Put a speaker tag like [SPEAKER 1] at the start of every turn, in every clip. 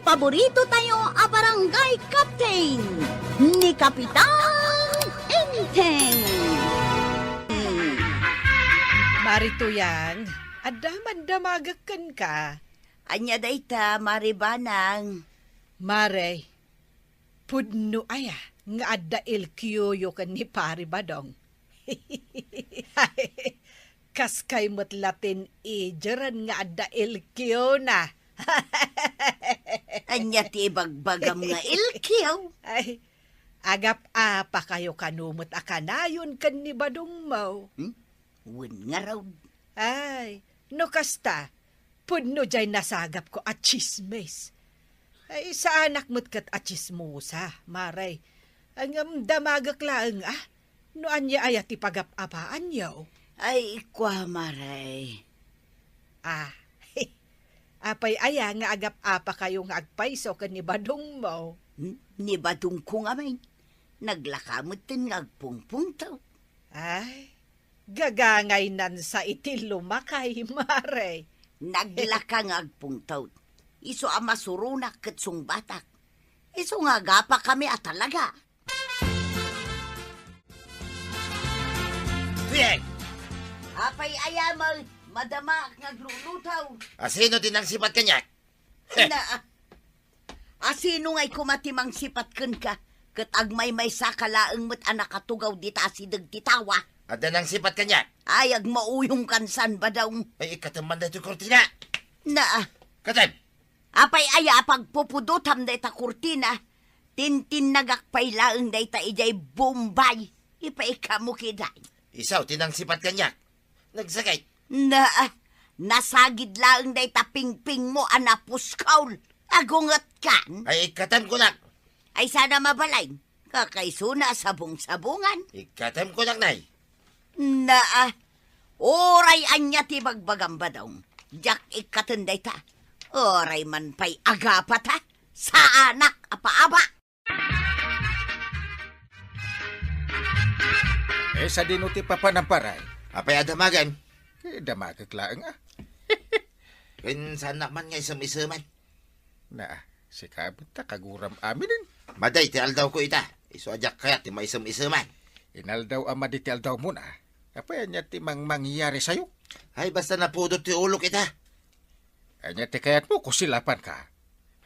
[SPEAKER 1] paborito tayo a barangay captain ni Kapitan Enteng.
[SPEAKER 2] Marito yang, adaman damagakan ka.
[SPEAKER 1] Anya dayta, Maribanang.
[SPEAKER 2] Mare, pudno aya, nga adda ilkiyoyo kan ni pari badong. Kaskay mo't Latin ijeran nga adda ilkiyo na.
[SPEAKER 1] Anya ti bagbagam nga ilkiyaw.
[SPEAKER 2] Ay, agap apa kayo kanumot akanayon kan ni badong mo.
[SPEAKER 1] Wen nga raw.
[SPEAKER 2] Ay, no kasta, pudno jay nasagap ko at chismes. Ay, sa anak mo't kat at chismosa, maray. Ang damagak laang no anya ayat ipagap-apaan yaw.
[SPEAKER 1] Ay, kwa maray.
[SPEAKER 2] Apay aya nga agap-apa kayo nga agpaiso kan ni badong mo.
[SPEAKER 1] Ni badong ko nga may. Naglakamot din nga agpungpung taw.
[SPEAKER 2] Ay, gagangay nan sa itil lumakay, maray.
[SPEAKER 1] Naglaka nga agpung taw. Iso ang masurunak kat sung batak. Iso nga gapa kami at talaga.
[SPEAKER 3] Tuyeng!
[SPEAKER 1] Apay ayamal, madama nga glulutaw.
[SPEAKER 3] Asino din ang sipat kanya?
[SPEAKER 1] Na, asino nga'y kumatimang sipat kun ka, kat agmay may sakalaang mo't anak katugaw dita si dagtitawa.
[SPEAKER 3] Ada nang sipat kanya?
[SPEAKER 1] Ay, agmauyong kansan ba daw?
[SPEAKER 3] Ay, ikataman na ito kortina.
[SPEAKER 1] Na,
[SPEAKER 3] Katan!
[SPEAKER 1] apay aya pagpupudutam da ita kurtina, tintin nagakpay laang da ita ijay Bombay. Ipaikamu kiday.
[SPEAKER 3] Isaw, tinang sipat kanya. Nagsakay.
[SPEAKER 1] Na, nasagid laang da ita pingping mo anapuskaw. Agungat kan.
[SPEAKER 3] Ay, ikatan ko nak.
[SPEAKER 1] Ay sana mabalay. Kakaisuna sabong-sabungan.
[SPEAKER 3] Ikatam ko nak, nay.
[SPEAKER 1] Na, oray anya ti bagbagamba daw. Jak ikatenday ta. Oray man pa'y agapat ha. Sa anak apa-aba.
[SPEAKER 4] Sa dinuti pa panamparay.
[SPEAKER 3] Apay adamagan.
[SPEAKER 4] Damagaglaang
[SPEAKER 3] Pinsan naman nga isam-isaman.
[SPEAKER 4] Na, si kabit ta kaguram aminin.
[SPEAKER 3] Maday, tial daw ko ita. Iso ajak kaya ti maisam-isaman.
[SPEAKER 4] Inal daw ama ditial daw muna. Apaya niya ti mangyari sa'yo.
[SPEAKER 3] Ay, basta napudot ti ulo kita.
[SPEAKER 4] Anya ti kayat mo kusilapan ka.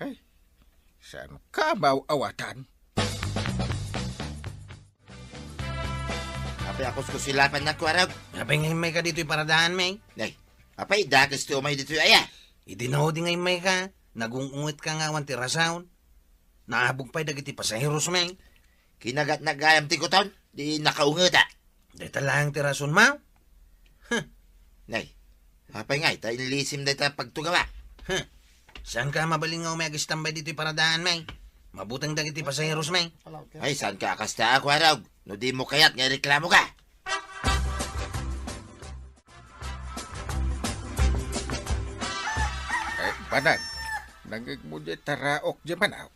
[SPEAKER 4] Ay, saan ka mauawatan?
[SPEAKER 3] Apay akos ko silapan na ko araw.
[SPEAKER 5] Apay ngayon may ka dito'y paradahan, may.
[SPEAKER 3] Nay, apay dakas ti umay dito aya.
[SPEAKER 5] Idinaw di ngayon may ka. Nagungungit ka nga wan ti rasaon. Naabog pa'y dagiti pasaheros, may.
[SPEAKER 3] Kinagat na gayam ti kuton. Di nakaungita.
[SPEAKER 5] Dito lang ti rason, ma.
[SPEAKER 3] Nay, apay nga, ita inilisim na ita pagtugawa.
[SPEAKER 5] Saan ka mabalingaw may agistambay dito'y paradahan, may? Mabutang dagiti pasaheros, may.
[SPEAKER 3] Ay, saan ka akasta ako araw? No di mo kayat nga reklamo ka.
[SPEAKER 4] Ay, banag. Nangig mo di taraok di manaw.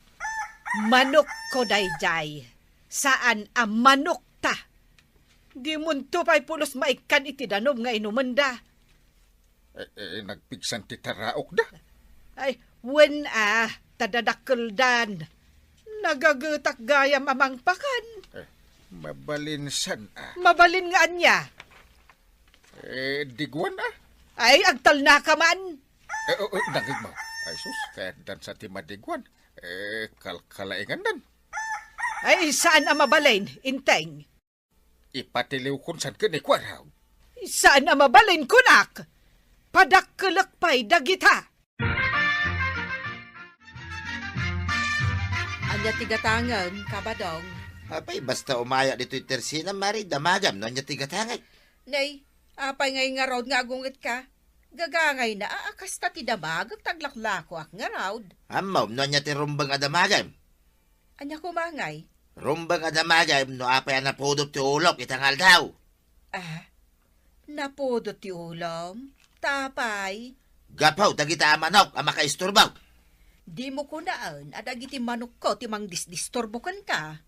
[SPEAKER 2] Manok ko dayjay. Saan ang manok ta? Di munto pa'y pulos maikan iti danom nga inumanda.
[SPEAKER 4] Nagpigsan ti taraok da.
[SPEAKER 2] Ay, wen tadadakeldan. Nagagutak gayam amang pakan.
[SPEAKER 4] Mabalinsan
[SPEAKER 2] Mabalin nga anya.
[SPEAKER 4] Digwan
[SPEAKER 2] Ay, agtal na ka man.
[SPEAKER 4] Nangig mo. Ay sus, kahit dan sa ti madigwan. Kalkalaingan dan.
[SPEAKER 2] Ay, saan ang mabalin? Inteng.
[SPEAKER 4] Ipatiliw kun san kinikwaraw.
[SPEAKER 2] Saan ang mabalin kunak? Padakkelak pa'y dagita. Anya tigatangan, kabadong.
[SPEAKER 3] Apay, basta umaya dito yung tersina, mari, damagam, no niya tigatangay.
[SPEAKER 2] Nay, apay ngay nga raud nga agungit ka. Gagangay na aakas ta ti damag, taglaklako ak nga raud.
[SPEAKER 3] Amaw, no niya ti rumbang adamagam.
[SPEAKER 2] Anya kumangay?
[SPEAKER 3] Rumbang adamagam, no apay ang napudot ti ulok, itangal daw.
[SPEAKER 2] Napodo ti ulam. Tapay.
[SPEAKER 3] Gapaw, dagita amanok, ang makaisturbaw.
[SPEAKER 2] Di mo kunaan, adag iti manok ko, timang disdistorbokan ka.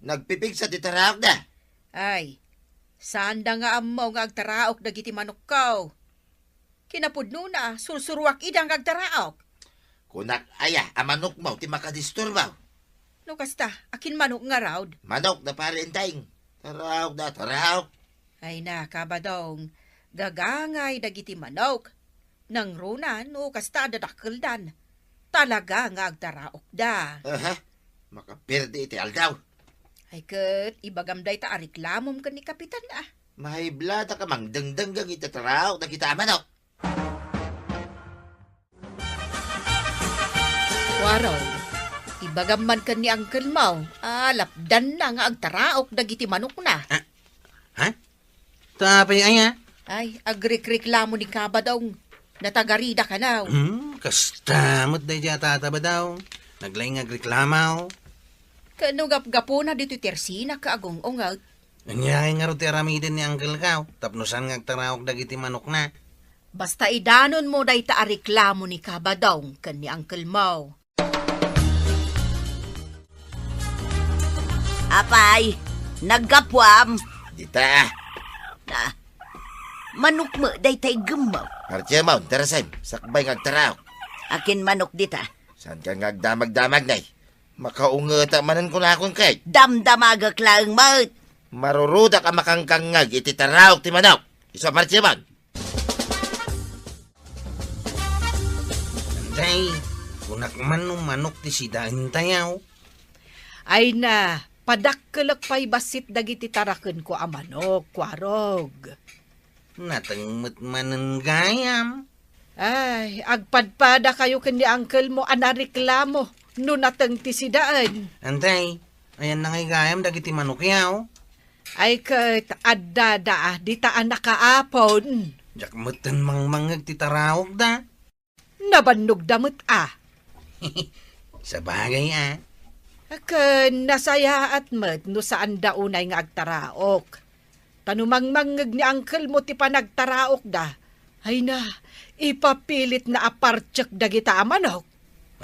[SPEAKER 3] Nagpipig sa titaraok na.
[SPEAKER 2] Ay, saan da nga amaw nga agtaraok dagiti manok ko? Kinapudno na, sursuruak idang agtaraok.
[SPEAKER 3] Kunak aya, amanok mo, ti makadisturbaw.
[SPEAKER 2] No kasta, akin manok nga raw.
[SPEAKER 3] Manok na parentaing. Taraw.
[SPEAKER 2] Ay na, kabadong, gagangay dagiti manok. Nang runan, no kasta dadakildan. Talaga nga agtaraok da.
[SPEAKER 3] Aha, makapirdi iti aldaw.
[SPEAKER 2] Ay kat, ibagamday ta ariklamom ka ni Kapitan ah.
[SPEAKER 3] Mahiblata ka mang dangdanggang itataraw na kita manok.
[SPEAKER 2] Waraw, ibagaman ka ni Uncle Mau, lapdan na nga agtaraok dagiti manok na.
[SPEAKER 5] Ha? Tapay aya?
[SPEAKER 2] Ay, agrik-reklamo ni Kabadong, natagarida ka na.
[SPEAKER 5] Kastamot day dya tataba daw. Naglaing agreklamaw.
[SPEAKER 2] Kanugap-gapo na dito tersina ka agong-ungaw.
[SPEAKER 5] Anyay nga ro ti aramiden ni Uncle Kao. Tapnosan nga agtaraok dagiti manok na.
[SPEAKER 2] Basta idanon mo day ta reklamo ni Kabadong kan ni Uncle Mau.
[SPEAKER 1] Apay, naggapwam.
[SPEAKER 3] Dita,
[SPEAKER 1] Na, manok mo, day tay gemaw.
[SPEAKER 3] hartya mo, tarasim, sakbay ngagtaraw.
[SPEAKER 1] Akin manok dita.
[SPEAKER 3] Saan ka ngagdamag-damag nay? Makaungata manan ko na akong kay.
[SPEAKER 1] Damdamagak lang mat.
[SPEAKER 3] Maruruda ka makangkangag iti taraw ti manok. Isa hartya mo.
[SPEAKER 5] Day, kunak man nung manok ti sidaan tayaw.
[SPEAKER 2] Ay na, padakkelak pa'y basit dagiti taraken ko a manok, kwarog.
[SPEAKER 5] Natangmat manan gayam.
[SPEAKER 2] Ay, agpadpada kayo kan ni Uncle mo anareklamo no natang tisidaan.
[SPEAKER 5] Antay, ayan na ngay gayam dagiti manok yaw.
[SPEAKER 2] Ay kat addada di taan nakaapon.
[SPEAKER 5] Jakmatan mangmangag ti tarawag da.
[SPEAKER 2] Nabannog damot
[SPEAKER 5] Sa bagay
[SPEAKER 2] Akan nasaya at met no saan daunay nga agtaraok. Tanumangmangag ni Uncle mo ti panagtaraok da. Ay na, ipapilit na apartsak dagita manok.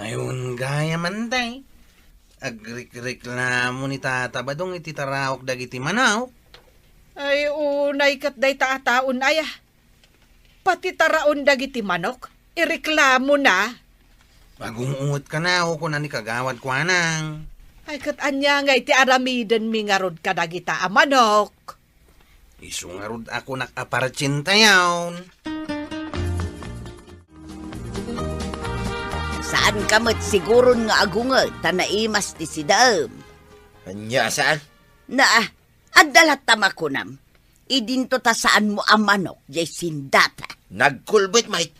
[SPEAKER 5] Ayun gayam antay. Agreklamo ni tatabadong iti tarawag dagiti manaw.
[SPEAKER 2] Ay unay kat day taataon aya. Pati taraon dagiti manok, ireklamo na.
[SPEAKER 5] Magungungot ka na o kung ani kagawad kwa nang.
[SPEAKER 2] Ay kat anya nga iti aramiden mi nga rod kadagita a manok.
[SPEAKER 5] Isungarod ako nakaparchin tayaw.
[SPEAKER 1] Saan kamat siguron nga agungal, tanaimas ti sidam.
[SPEAKER 3] Anya saan?
[SPEAKER 1] Na, adalat tamakunam. Idinto ta saan mo ang manok, jay sindata.
[SPEAKER 3] Nagkulbit mate.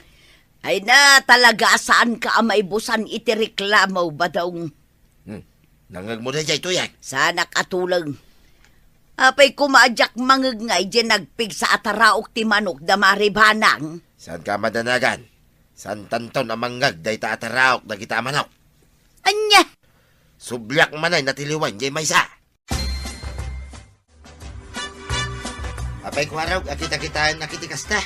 [SPEAKER 1] Ay na, talaga saan ka amay busan iti reklamo ba daw?
[SPEAKER 3] Nangag mo na dyan ito yan.
[SPEAKER 1] Sanak atulang. Apay kumadyak mangagngay dyan nagpig sa ataraok ti manok da maribanang.
[SPEAKER 3] Saan ka madanagan? Saan tanton ang mangag day taataraok na kita manok?
[SPEAKER 1] Anya!
[SPEAKER 3] Sublyak manay natiliwan jay may sa. Apay kwaraw, akita-kitaan nakitikasta.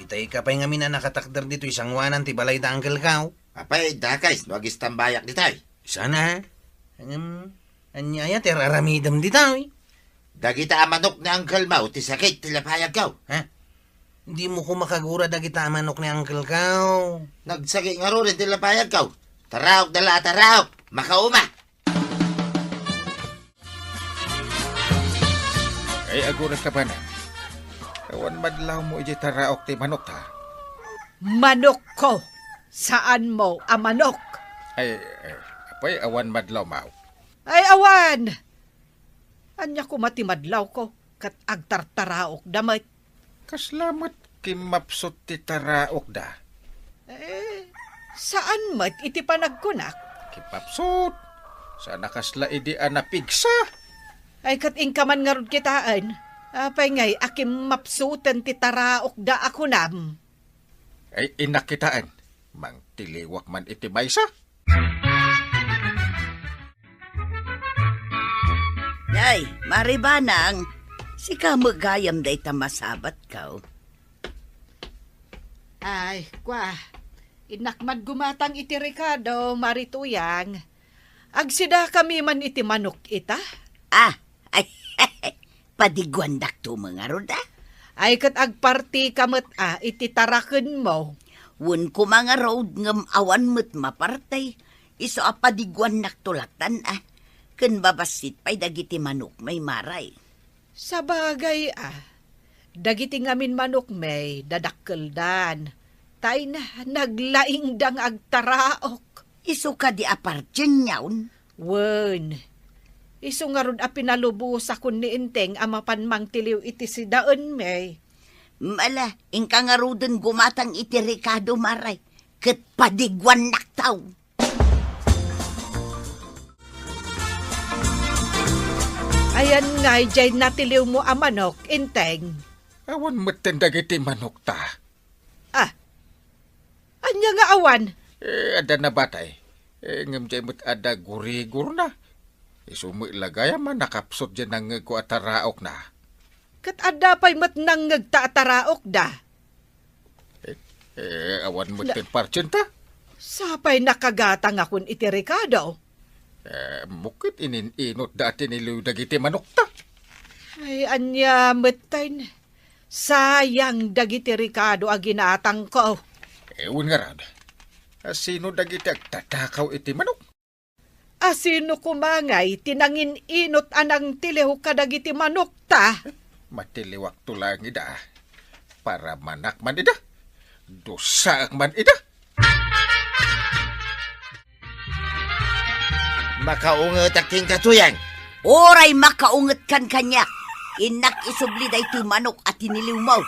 [SPEAKER 5] Itay ka pa'y ngamin na nakatakder dito isang wanan ti balay da Uncle Kao.
[SPEAKER 3] Apay, dakay, nuagis tambayak di tayo.
[SPEAKER 5] Sana, anyaya ti raramidam di tayo.
[SPEAKER 3] Dagita ang manok na Uncle Mau, ti sakit, tilapayag ka.
[SPEAKER 5] Hindi mo ko makagura dagita ang manok ni Uncle Kao.
[SPEAKER 3] Nagsakit nga rin, tilapayag ka. Taraok dala, taraok, makauma.
[SPEAKER 4] Ay agurat ka ba na? Kawan madlaw mo iti taraok ti manok ta.
[SPEAKER 2] Manok ko! Saan mo a manok?
[SPEAKER 4] Ay, apay awan madlaw mao.
[SPEAKER 2] Ay awan! Anya ko matimadlaw ko, kat agtartaraok damay.
[SPEAKER 4] Kaslamat kimapsot ti taraok da.
[SPEAKER 2] Saan mat iti panagkunak?
[SPEAKER 4] Kipapsot. Sana kasla idi anapigsa.
[SPEAKER 2] Ay kat ingkaman nga rod kitaan. Apay ngay, akim mapsutan ti taraok da ako nam.
[SPEAKER 4] Ay inakitaan. Mang tiliwak man iti maysa.
[SPEAKER 1] Ay, maribanang, si ka magayam day tamasabat ka.
[SPEAKER 2] Ay, kwa, inakmad gumatang iti Ricardo, marituyang. Agsida kami man iti manok ita.
[SPEAKER 1] Ah, ay, padigwandak to mga roda.
[SPEAKER 2] Ay kat agparti kamot iti taraken mo.
[SPEAKER 1] Wun ko mga road ngam awan mo't mapartay. Iso apadigwan naktulatan Ken babasit pa'y dagiti manok may maray.
[SPEAKER 2] Sa bagay dagiti ngamin manok may dadakkeldan. Tay na naglaing dang agtaraok.
[SPEAKER 1] Iso ka di apartyen yawn.
[SPEAKER 2] Wen, iso nga ron pinalubos akon ni Inteng amapan mang tiliw iti si Daon may.
[SPEAKER 1] Mala, ingka nga roden gumatang iti Ricardo maray. Ket padigwan naktaw.
[SPEAKER 2] Ayan nga, jay natiliw mo a manok, Inteng.
[SPEAKER 4] Awan maten dagiti manok ta.
[SPEAKER 2] Anya nga awan?
[SPEAKER 4] Ada na batay. Ngam jay mo't ada gurigur na. Isumi lagaya man nakapsot dyan ng ko ataraok na.
[SPEAKER 2] Kat ada pa'y mat nang ngagtaataraok da.
[SPEAKER 4] Awan maten parchen ta.
[SPEAKER 2] Sapay nakagatang akon iti Ricardo.
[SPEAKER 4] Mukit ininot dati niliw dagiti manok ta.
[SPEAKER 2] Ay, anya matain. Sayang dagiti Ricardo a ginatang ko.
[SPEAKER 4] Ewan nga rad. Sino dagiti agtatakaw iti manok?
[SPEAKER 2] Asino kumangay tinangin inot anang tiliw kadagiti manok ta.
[SPEAKER 4] Matiliwak tulang ida. Para manak man ida. Dosa man ida.
[SPEAKER 3] Makaungot aking katuyang.
[SPEAKER 1] Oray makaunget kan kanya. Inak isubli day ti manok at tiniliw mo.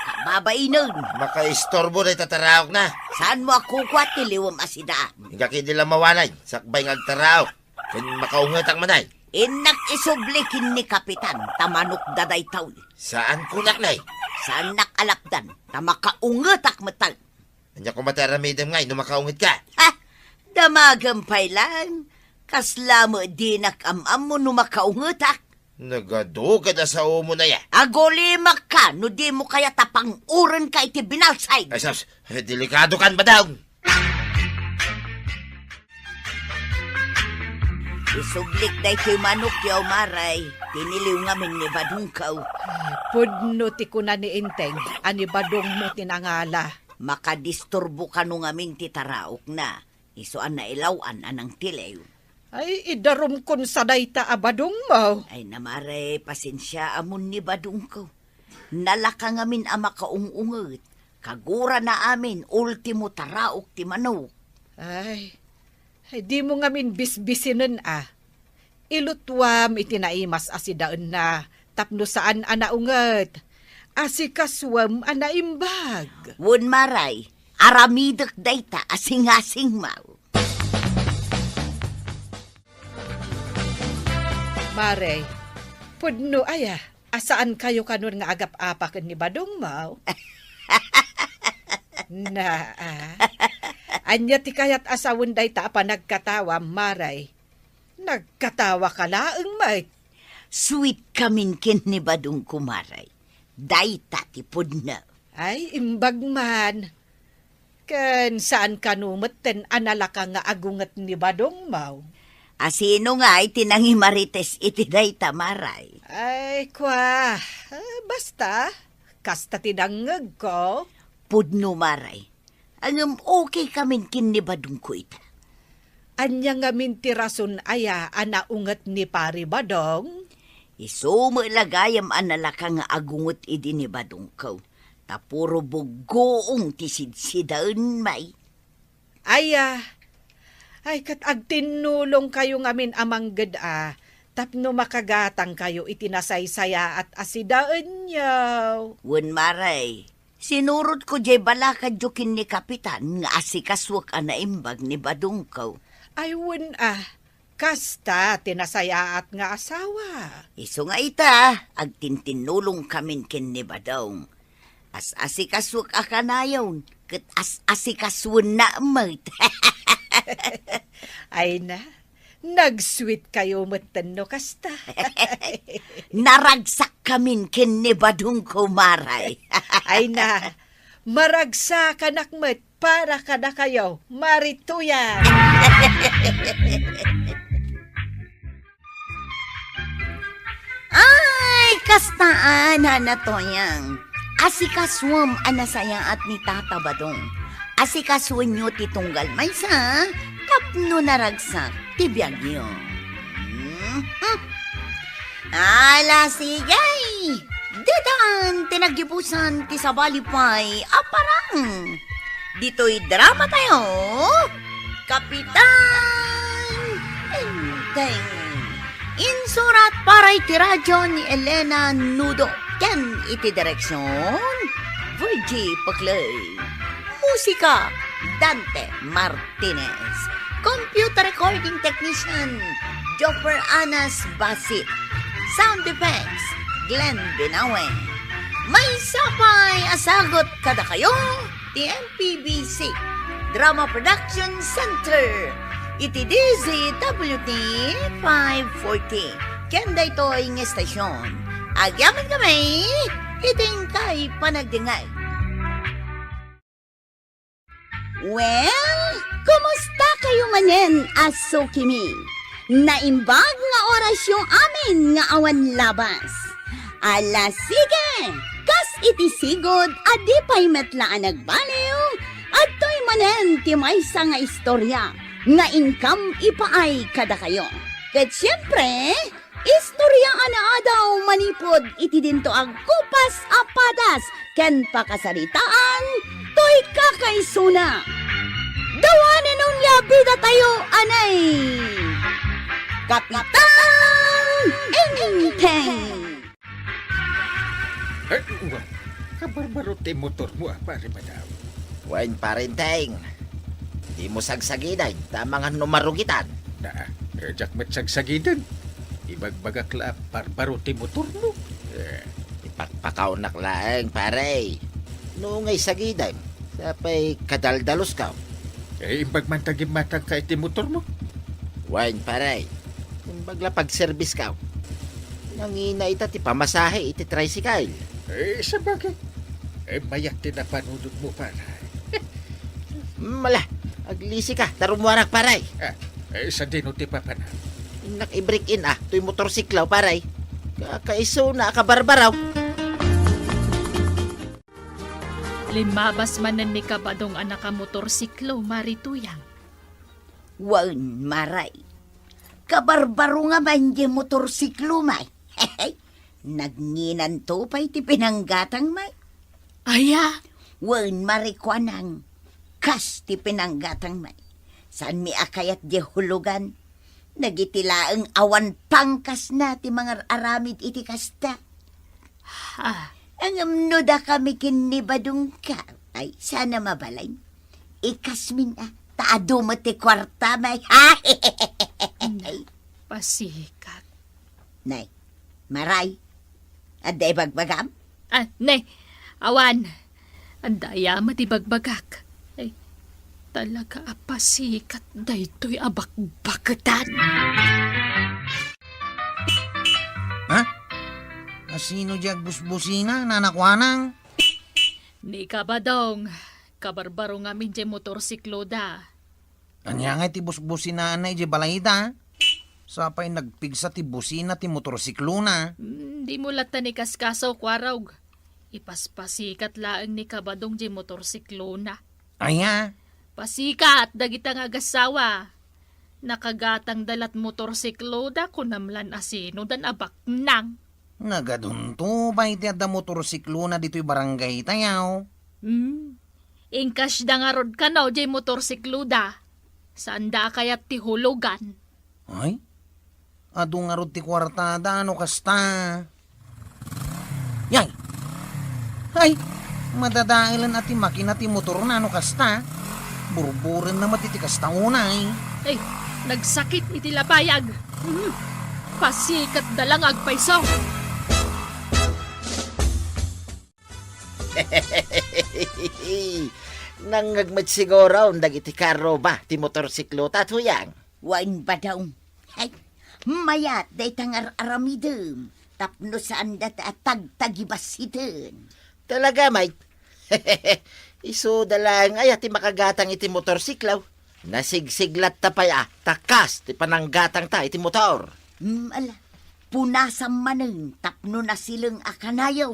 [SPEAKER 1] Kababay nun.
[SPEAKER 3] Makaistorbo day tataraok na.
[SPEAKER 1] Saan mo ako kwa tiliwam asida?
[SPEAKER 3] Hingga kidi lang mawanay. Sakbay ng agtaraok. Kan makaungot ang manay.
[SPEAKER 1] Inak isubli kin ni kapitan. Tamanok daday taw.
[SPEAKER 3] Saan kunak nay?
[SPEAKER 1] Saan nakalapdan? Tamakaunget ak metal.
[SPEAKER 3] Anya ko mataramidam ngay no makaungot ka.
[SPEAKER 1] Ha? Damagampay lang. Kasla mo di nakamam mo no makaunget ak.
[SPEAKER 3] Nagaduga na sa umo na ya.
[SPEAKER 1] Agolimak ka, no di mo kaya tapang uran ka iti binalsay.
[SPEAKER 3] Ay sas, delikado kan ba daw?
[SPEAKER 1] Isublik day kay manok yaw maray. Tiniliw ngamin ni Badungkaw.
[SPEAKER 2] Pudno ti kuna ni Inteng, ani badong mo tinangala.
[SPEAKER 1] Makadisturbo ka no ngamin titaraok na. Isuan na ilawan anang tilew.
[SPEAKER 2] Ay, idarom kon sa dayta a badong mo.
[SPEAKER 1] Ay namare, pasensya amon ni Badungkaw. Nalaka ngamin ama kaungungot. Kagura na amin, ultimo taraok ti manok.
[SPEAKER 2] Ay, di mo ngamin bisbisinen Ilutwam itinaimas asidaan na, tapno saan anaunget. Asikaswam anaimbag.
[SPEAKER 1] Wun maray, aramidek dayta asing-asing mau.
[SPEAKER 2] Mare, pudno asaan kayo kanon nga agap-apakan ni Badong Mau? Na, anya ti kayat asawon day ta pa nagkatawa, Maray. Nagkatawa ka laeng, mate.
[SPEAKER 1] Sweet kamin kin ni Badong kumaray. Dayta ti pudno.
[SPEAKER 2] Ay, imbag man. Ken saan kanumeten analaka nga agungat ni Badong Mau?
[SPEAKER 1] Asino nga ay tinangi marites iti dayta maray.
[SPEAKER 2] Ay, kwa. Basta, kasta tinangag ko.
[SPEAKER 1] Pudno maray. Ang okay kamin kin ni Badong ko ita.
[SPEAKER 2] Anya nga mintirason anaungat ni Pari Badong?
[SPEAKER 1] Iso mo ilagayam analaka nga agungot idi ni Badong ko. Tapuro bugoong tisidsidaan may.
[SPEAKER 2] Ay, kat agtinulong kayo ngamin amang gada, tapno makagatang kayo itinasaysaya at asidaan niyaw.
[SPEAKER 1] Wen maray, sinurot ko jay balakad jokin ni kapitan nga asikaswak anaimbag ni Badungkaw.
[SPEAKER 2] Ay, wen kasta tinasaya at nga asawa.
[SPEAKER 1] Iso nga ita, agtintinulong kamin kin ni Badong. As asikaswak akanayon, kat as asikaswan na mat.
[SPEAKER 2] Ay na, nag-sweet kayo matano kasta.
[SPEAKER 1] Naragsak kamin kin ni Badungkaw maray.
[SPEAKER 2] Ay na, maragsa kanakmet para kada kayo, marituyan.
[SPEAKER 1] Ay, kastaan na to yang. Asikaswam anasayang at ni Tata Badong. Asikasuin nyo ti tunggal may sa tapno naragsak ti biyagyo. Ala sigay! Dedan tinagipusan ti sabalipay aparang. Dito'y drama tayo. Kapitan Enteng. Insurat para iti radyo ni Elena Nudo. Ken iti direksyon Virgie Paclay. Musika Dante Martinez. Computer recording technician Jopper Anas Basit. Sound effects Glenn Binawe. May sapay asagot kada kayo ti MPBC Drama Production Center. Iti DZWT 540. Kenda ito ang estasyon. Agyaman kami, iting kay panagdingay.
[SPEAKER 6] Well, kumusta kayo manen, aso kimi? Naimbag nga oras yung amin nga awan labas. Ala sige, kas iti sigod, adi pa'y metlaan nagbaliw, at to'y manen ti maysa nga istorya, nga income ipaay kada kayo. Ket siyempre, istorya ana daw manipod iti dinto ang kupas apadas, ken pakasaritaan, to'y kakaisuna. Dawanan nung labida tayo, anay! Kapitan Enteng!
[SPEAKER 4] Ay, kabarbaro ti motor mo, pare madam.
[SPEAKER 3] Wain parenteng. Di mo sagsagiday, tamang numarugitan.
[SPEAKER 4] Na, jak matsagsagidan. Ibagbagak la, barbaro ti motor mo.
[SPEAKER 3] Ipakpakaw laeng, pare. Nungay sagiday, sapay kadaldalos ka.
[SPEAKER 4] Imbagmantagim matang ka iti motor mo.
[SPEAKER 3] Wain, pare. Imbagla pag-service ka. Nangina ita ti pamasahe, iti tricycle.
[SPEAKER 4] Sa bagay. Mayak ti napanunod mo, pare.
[SPEAKER 3] Mala, aglisi ka, tarumuarak, pare.
[SPEAKER 4] Sa dino ti papana.
[SPEAKER 3] Nak-i-break in tuy motorsiklaw, pare. Kakaiso na, kabarbaraw.
[SPEAKER 7] Limabas manan ni kabadong anak ka motorsiklo, marituyang.
[SPEAKER 1] Wan maray. Kabarbaro nga man di motorsiklo may. Nagninan to pa'y ti pinanggatang may.
[SPEAKER 7] Aya,
[SPEAKER 1] Wan marikwanang kas ti pinanggatang may. Saan mi akayat di hulugan? Nagitilaang awan pangkas na ti mga aramid iti kasta. Ang amnoda kami kinibadong ka. Ay, sana mabalay. Ikasmin na. Taado mo ti kwarta may.
[SPEAKER 7] pasikat.
[SPEAKER 1] Nay, maray. Aday bagbagam?
[SPEAKER 7] Nay, awan. Andaya matibagbagak. Ay, talaga apasikat daytoy abakbakatan.
[SPEAKER 5] Ha? Asino diag busbusina, nanakwanang?
[SPEAKER 7] Ni kabadong, kabarbaro nga min di motorsiklo da.
[SPEAKER 5] Anya nga ti busbusina anay di balayda. Sapay nagpigsa ti busina ti motorsiklo na.
[SPEAKER 7] Di mo lata ni kaskaso kwarog. Ipaspasikat laang ni kabadong di motorsiklo na.
[SPEAKER 5] Aya,
[SPEAKER 7] Pasikat, dagita nga gasawa. Nakagatang dalat motorsiklo da kunamlan asino dan abak nang.
[SPEAKER 5] nagadunto ba iti adda motorsiklo na dito'y barangay tayaw?
[SPEAKER 7] Ingkas da nga rod ka no, di motorsiklo da. Saan da kayat ti hulugan?
[SPEAKER 5] Ay, adu nga rod ti kwartada, ano kasta? Yay! Ay, madadailan ati makina ti motor na, ano kasta? Burburin na matiti kasta unay.
[SPEAKER 7] Ay, nagsakit iti lapayag. Pasikat dalang agpaiso.
[SPEAKER 3] Nangagmat siguro ang dagiti karo ba ti motorsiklo tatuyang.
[SPEAKER 1] Wan ba daw? Ay, mayat day tangar aramidem. Tapno saan data tagtagibasitin.
[SPEAKER 3] Talaga, mate. Iso dalang ay ati makagatang iti motorsiklaw. Nasigsiglat tapay takas ti pananggatang ta iti motor.
[SPEAKER 1] Ala, punasam maneng tapno na silang akanayaw.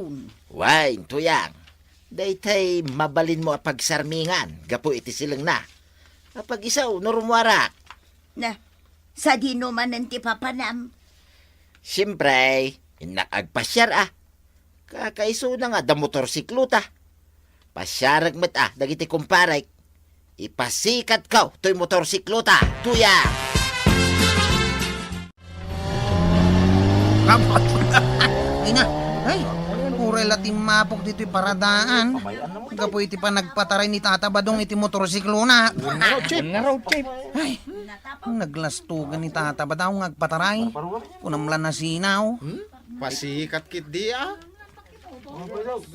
[SPEAKER 3] Wain, tuyang. Daytay mabalin mo apag sarmingan, gapo iti silang na. Apag isaw, norumwara.
[SPEAKER 1] Na, sa di naman ti papanam.
[SPEAKER 3] Siyempre, inakagpasyar Kakaiso na nga da motorsiklo ta. Pasyarag met dagiti kumparay. Ipasikat kaw to'y motorsiklo ta. Tuya!
[SPEAKER 5] Kapat. Ay na. Ay, pura latim mapok dito'y paradaan. Gapo iti pa nagpataray ni Tata Badong iti motorsiklo na. Ay, naglastugan ni Tata Badong ngagpataray. Kunamlan na sinaw.
[SPEAKER 4] Pasikat kit di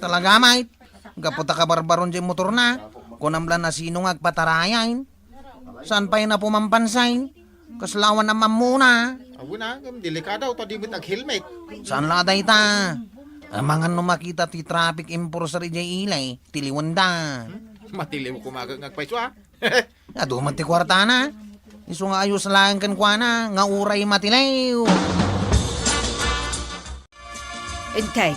[SPEAKER 5] Talaga, mate. Gaputa ka barbaron dyan motor na. Kunamlan na sino ngagpatarayan. Saan pa yun na pumampansay? Kaslawan naman muna.
[SPEAKER 4] Awo na, delikada o di mo nag-helmet.
[SPEAKER 5] Saan laday ta? Amangan no makita ti traffic enforcer jay ilay. Tiliwan da.
[SPEAKER 4] Matili mo kumagang ngagpaiso
[SPEAKER 5] Ado man ti kwarta na. Iso nga ayos lang kan kwa na. Nga uray matilaw.
[SPEAKER 2] Enteng,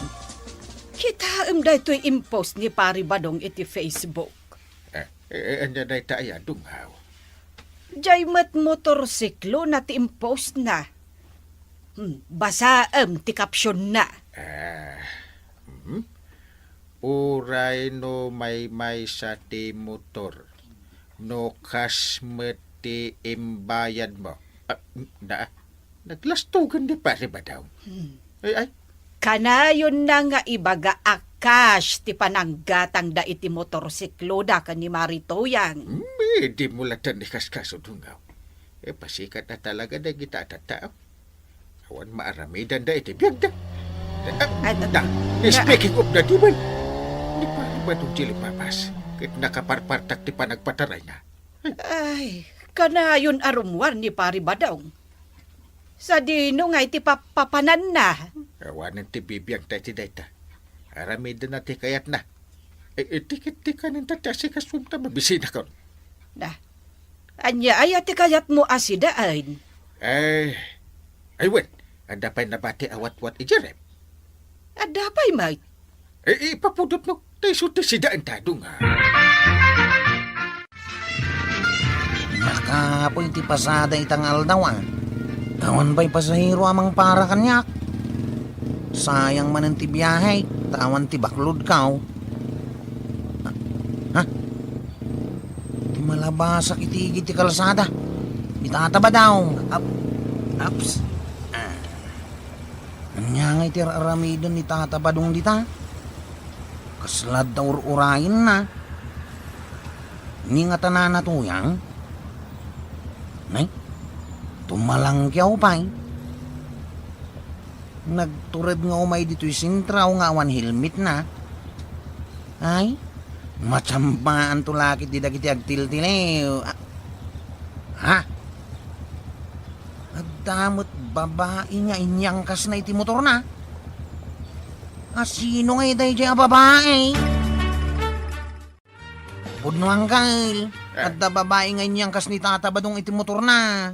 [SPEAKER 2] kita da ito'y impost ni Pari Badong iti Facebook.
[SPEAKER 4] Anya na itaya dungaw.
[SPEAKER 2] Jay mat motorsiklo na ti impost na. Basaam ti kapsyon na.
[SPEAKER 4] Uray no may sa ti motor. No cash meti imbayad mo. Naglastugan di pare ba daw? Ay,
[SPEAKER 2] Kanayon na nga ibaga akash ti pananggatang da iti motorsiklo da ka ni Maritoyang.
[SPEAKER 4] di mo latan ni kaskaso dungaw. Pasikat na talaga na kita tatao. Awan maaramidan da iti biyag da. Speaking of the diman, di pa ba itong jili papas? Kahit nakaparpartak ti panagpataray na.
[SPEAKER 2] Ay, kanayon arumwar ni Pari Badong. Sa dino nga iti papapanan na.
[SPEAKER 4] Awanan ti bibiyang tayo ti dayta. Aramidan na ti kayat na. Tikit-tika ng tatasi kasumta mabisina ka.
[SPEAKER 2] Na, anya ay ati kayat mo asidaan.
[SPEAKER 4] Ay wen, anda pa'y nabati awat-wat ijarep.
[SPEAKER 2] Adapay, mate.
[SPEAKER 4] Ipapudot mo, tayo suti si daan tadong
[SPEAKER 5] Nakapoy ti pasada itangal daw Awan ba'y pasahero amang para kanyak? Sayang man ang ti biyahe, tawan ti baklod kaw. Ha? Ti malabasak itigit ti kalsada. Itataba daw. Ups. Anya nga iti aramidon ni tatabadong dita. Kaslad daw urayin na. Ni nga tanan na tuyang. Nay? Tumalangkyaw pa'y. Nagturad nga umay dito'y sintraw nga awan helmet na. Ay, matsampaan tulakit di dagiti agtil-tilew. Ha? Agdamot babae nga inyangkas na iti motor na. Sino nga iday dyan babae? Pudno hanggal. At da babae nga inyangkas ni tatabadong iti motor na.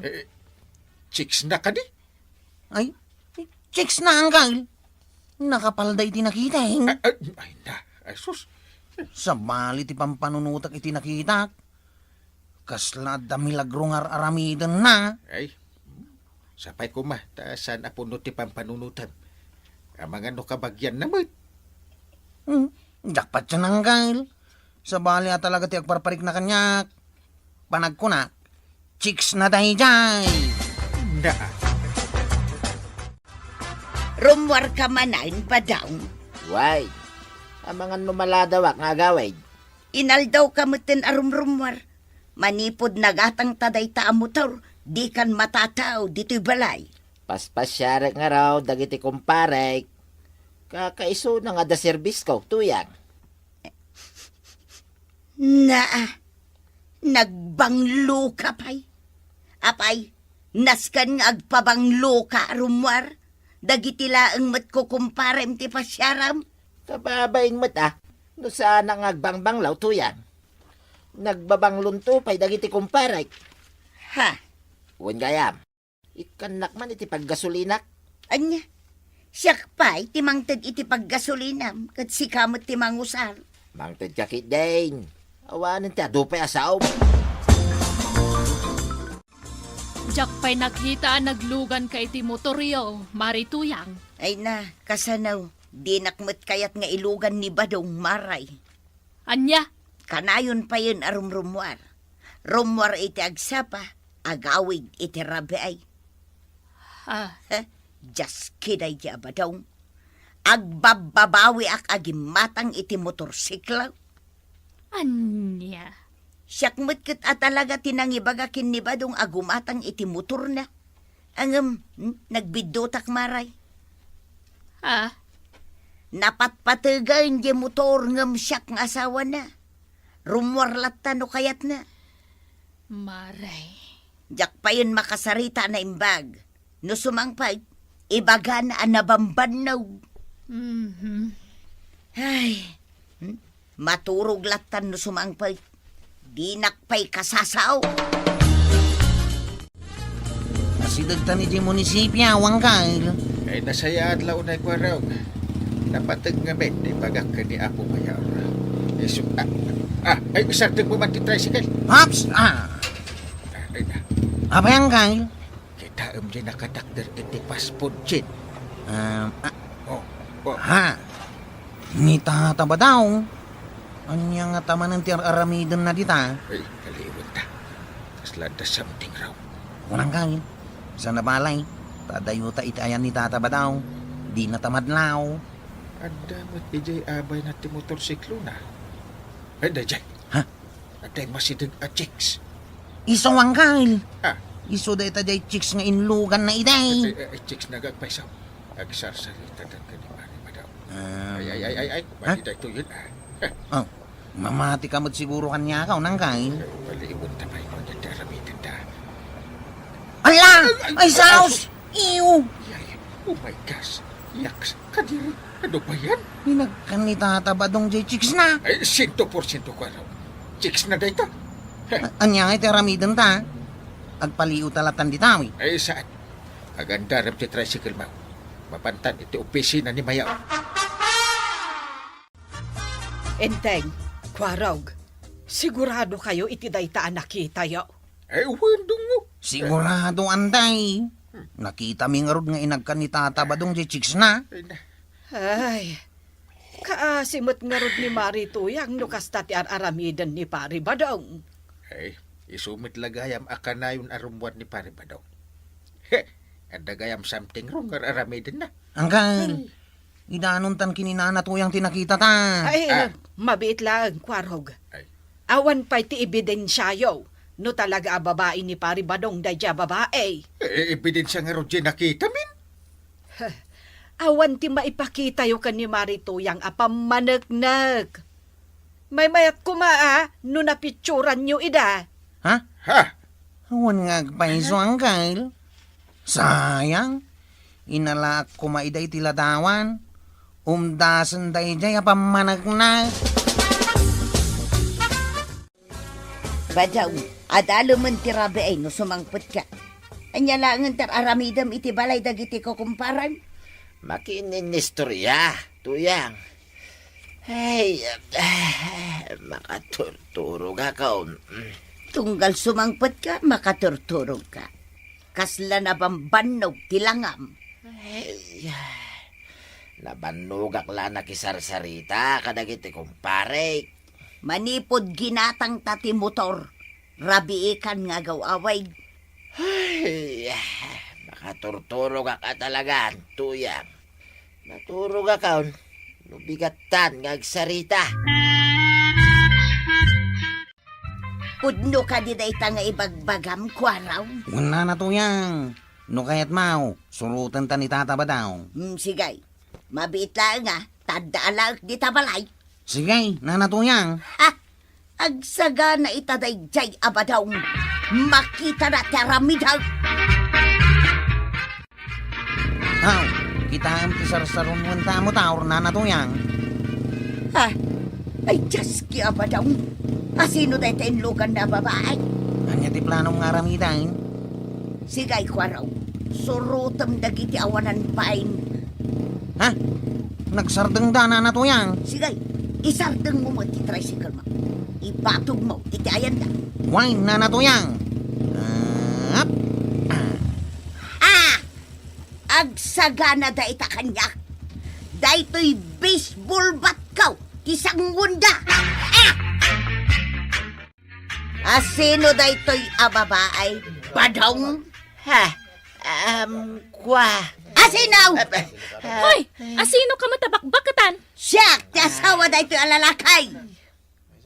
[SPEAKER 4] Chicks na ka di?
[SPEAKER 5] Ay, chicks na hanggang. Nakapalda iti nakita
[SPEAKER 4] Ay na, ay sus.
[SPEAKER 5] Sa bali ti pampanunutak iti nakita. Kasla da milagro nga aramidan na.
[SPEAKER 4] Ay, sapay ko taasan apunot ti pampanunutan. Ang mga no kabagyan na mo.
[SPEAKER 5] Jakpat siya hanggang. Sa bali talaga ti agparparik na kanyak. Panag ko na, chicks na dahi jay.
[SPEAKER 4] Na.
[SPEAKER 1] Rumwar ka manain pa daw.
[SPEAKER 3] Why? Ang mga numaladawak nga gaway.
[SPEAKER 1] Inaldaw ka mutin arumrumwar. Manipod nagatang taday ta motor. Di kan matataw dito'y balay.
[SPEAKER 3] Paspasyarag nga raw, dagiti kumparay. Kakaiso na nga da service ko, tuyang.
[SPEAKER 1] Nagbanglo ka pa'y. Apay, naskan nga agpabanglo ka rumwar. Dagiti laeng mat ko kumparem ti pasyaram.
[SPEAKER 3] Kababain mo't no saan nga agbangbanglaw, tuyang. Nagbabanglunto pa'y dagiti kumparay.
[SPEAKER 1] Ha?
[SPEAKER 3] Uwan gayam, ikanak man iti paggasulinak.
[SPEAKER 1] Anya? Siyak pa'y timangtad iti paggasolinam kat sikamot ti mangusar.
[SPEAKER 3] Mangtod ka kit din. Awanin ti adupay asaw.
[SPEAKER 7] Jak pa'y nakita naglugan ka iti motoryo, marituyang.
[SPEAKER 1] Ay na, kasanaw. Di nakmet kayat nga ilugan ni Badong Maray.
[SPEAKER 7] Anya,
[SPEAKER 1] Kanayon pa yun arumrumwar. Rumwar iti agsapa, agawig iti rabiay.
[SPEAKER 7] ah,
[SPEAKER 1] Just kiday di Badong. Agbababawi ak agimatang iti motorsikla.
[SPEAKER 7] anya.
[SPEAKER 1] Siyakmet kat atalaga tinangibagakin ni Badong agumatang iti motor na. Angam, nagbidutak Maray.
[SPEAKER 7] Ah,
[SPEAKER 1] Napatpatagan di motor ngam siyak ng asawa na. Rumwarlat no kayat na.
[SPEAKER 7] maray.
[SPEAKER 1] Jak pa yun makasarita na imbag. No sumangpag, ibaga na anabambanaw.
[SPEAKER 7] Mhm.
[SPEAKER 1] Ay, maturog latan no sumangpag. Di nakpay kasasaw.
[SPEAKER 5] Nasidagtan ni di munisipya, Wangkal.
[SPEAKER 4] Ay nasaya adlaw na kwaraw. Napatag nga men, ibagak ka ni Apo Mayaw. Ay, isartag mo man ti tricycle.
[SPEAKER 5] Haps!
[SPEAKER 4] Ay na,
[SPEAKER 5] Apa yang kal?
[SPEAKER 4] kita di nakadakder iti passport chin. Oh, oh.
[SPEAKER 5] Ha? Ni tata ba daw? Anya nga taman ng aramidon na dita?
[SPEAKER 4] Ay, kaliwag na. Kasla da something raw.
[SPEAKER 5] Walang kal. Sa nabalay, tadayuta itayan ni tata ba daw? Di na tamadlaw.
[SPEAKER 4] Anda mo't ijay abay na ti motorsiklo na. Ay, dajay.
[SPEAKER 5] Ha?
[SPEAKER 4] Aday masidag a chicks.
[SPEAKER 5] Iso Wangkal.
[SPEAKER 4] Ah,
[SPEAKER 5] Iso da itaday chicks nga inlugan na iday.
[SPEAKER 4] ay, chicks nagagpaysaw. Agsarsarita dan ka ni Mari Madaw.
[SPEAKER 5] Ah,
[SPEAKER 4] Ay, maliday to yun
[SPEAKER 5] oh, mamati ka mo't siguro kanya ka, unang kal.
[SPEAKER 4] Paliiwan tapay mo niya daramitin da.
[SPEAKER 5] Ala! Ay, saus! Ew!
[SPEAKER 4] Yay, oh my gosh. Yaks, kadiri. Ano ba yan?
[SPEAKER 5] Pinagkan ni tata ba dong jay chicks na?
[SPEAKER 4] Ay, 100% ko raw. Chicks na dayta.
[SPEAKER 5] Anya nga iti aramidon ta? Agpaliw talatan di tawi.
[SPEAKER 4] Ay, saan? Aganda ram ti tricycle mo. Mapantan iti opisina ni Mayaw.
[SPEAKER 2] Enteng, kwarog. Sigurado kayo iti daytaan nakita yo.
[SPEAKER 4] Ay, wendong mo.
[SPEAKER 5] Sigurado anday. Nakita mi nga rod nga inagkan ni tata ba dong jay chicks na?
[SPEAKER 4] Ay, na.
[SPEAKER 2] Ay, kaasimot nga rod ni Mari Tuyang no kasta ti aramidan ni Pari Badong.
[SPEAKER 4] Ay, isumit lagayam akanayon arumwan ni Pare Badaw. He, anda gayam something wrong aramidin na.
[SPEAKER 5] Angkal, idanon tan kininana tuyang tinakita ta.
[SPEAKER 2] Ay,
[SPEAKER 4] Ah.
[SPEAKER 2] mabiit lang, kwarog.
[SPEAKER 4] Ay,
[SPEAKER 2] Awan pa'y ti ebidensyayo. No talaga a babae ni Pari Badong dadya babae.
[SPEAKER 4] ebidensya nga ron dyan nakita min.
[SPEAKER 2] Awan ti maipakita yo kan ni Mari Tuyang a pamanagnag. May mayat kumaa no napitsuran nyo ida.
[SPEAKER 5] Ha?
[SPEAKER 4] Ha?
[SPEAKER 5] Awan nga agpaiso angkal. Sayang. Inala ko maiday tiladawan. Umdasan day jay apamanagna.
[SPEAKER 1] Badaw, adalo man ti rabi ay no sumangpot ka. Anya lang ang aramidam iti balay dagiti ko kumparan.
[SPEAKER 3] Makinin ni istorya, tuyang. Ay, makaturturog ako.
[SPEAKER 1] Tunggal sumangpot ka, makaturturog ka. Kasla na bambanog tilangam.
[SPEAKER 3] Ay, nabanugak lang nakisarsarita kadagiti kumpare.
[SPEAKER 1] Manipod ginatang tati motor. Rabiikan nga gawaway.
[SPEAKER 3] Ay, makaturturog ka talaga, tuyang. Naturog ako, nubigatan nga agsarita.
[SPEAKER 1] Pudno ka di dayta nga ibagbagam kwaraw.
[SPEAKER 5] Wala na tuyang. No kayat mau, surutan ta ni tata ba daw?
[SPEAKER 1] Sigay, mabiit lang nga, tadala di tabalay.
[SPEAKER 5] Sige, nanatuyang.
[SPEAKER 1] Ha? Agsaga na itadayjay abadaw. Makita na teramidaw.
[SPEAKER 5] Aw, kita ang tisarsaron mo mo taor nanatuyang.
[SPEAKER 1] Ha? Ay, Diyos ki abadaw. Asino tayo tainlugan na babae?
[SPEAKER 5] Anya ti planong ngaramidan.
[SPEAKER 1] Sigay kwaraw, surutam dagiti awanan pain.
[SPEAKER 5] Ha? Nagsardeng da nanatuyang.
[SPEAKER 1] Sigay, Isardeng mo mo ti tricycle mo. Ibatog mo, iti ayan da.
[SPEAKER 5] Why na natuyang? Up.
[SPEAKER 1] Agsagana da ita kanya. Da ito'y baseball bat kaw, tisang wunda. Asino da ito'y ababaay, badong?
[SPEAKER 3] Ha? Kwa.
[SPEAKER 1] Asinaw!
[SPEAKER 7] Hoy, asino ka matabakbakatan?
[SPEAKER 1] Siya, ti asawa da ito'y alalakay.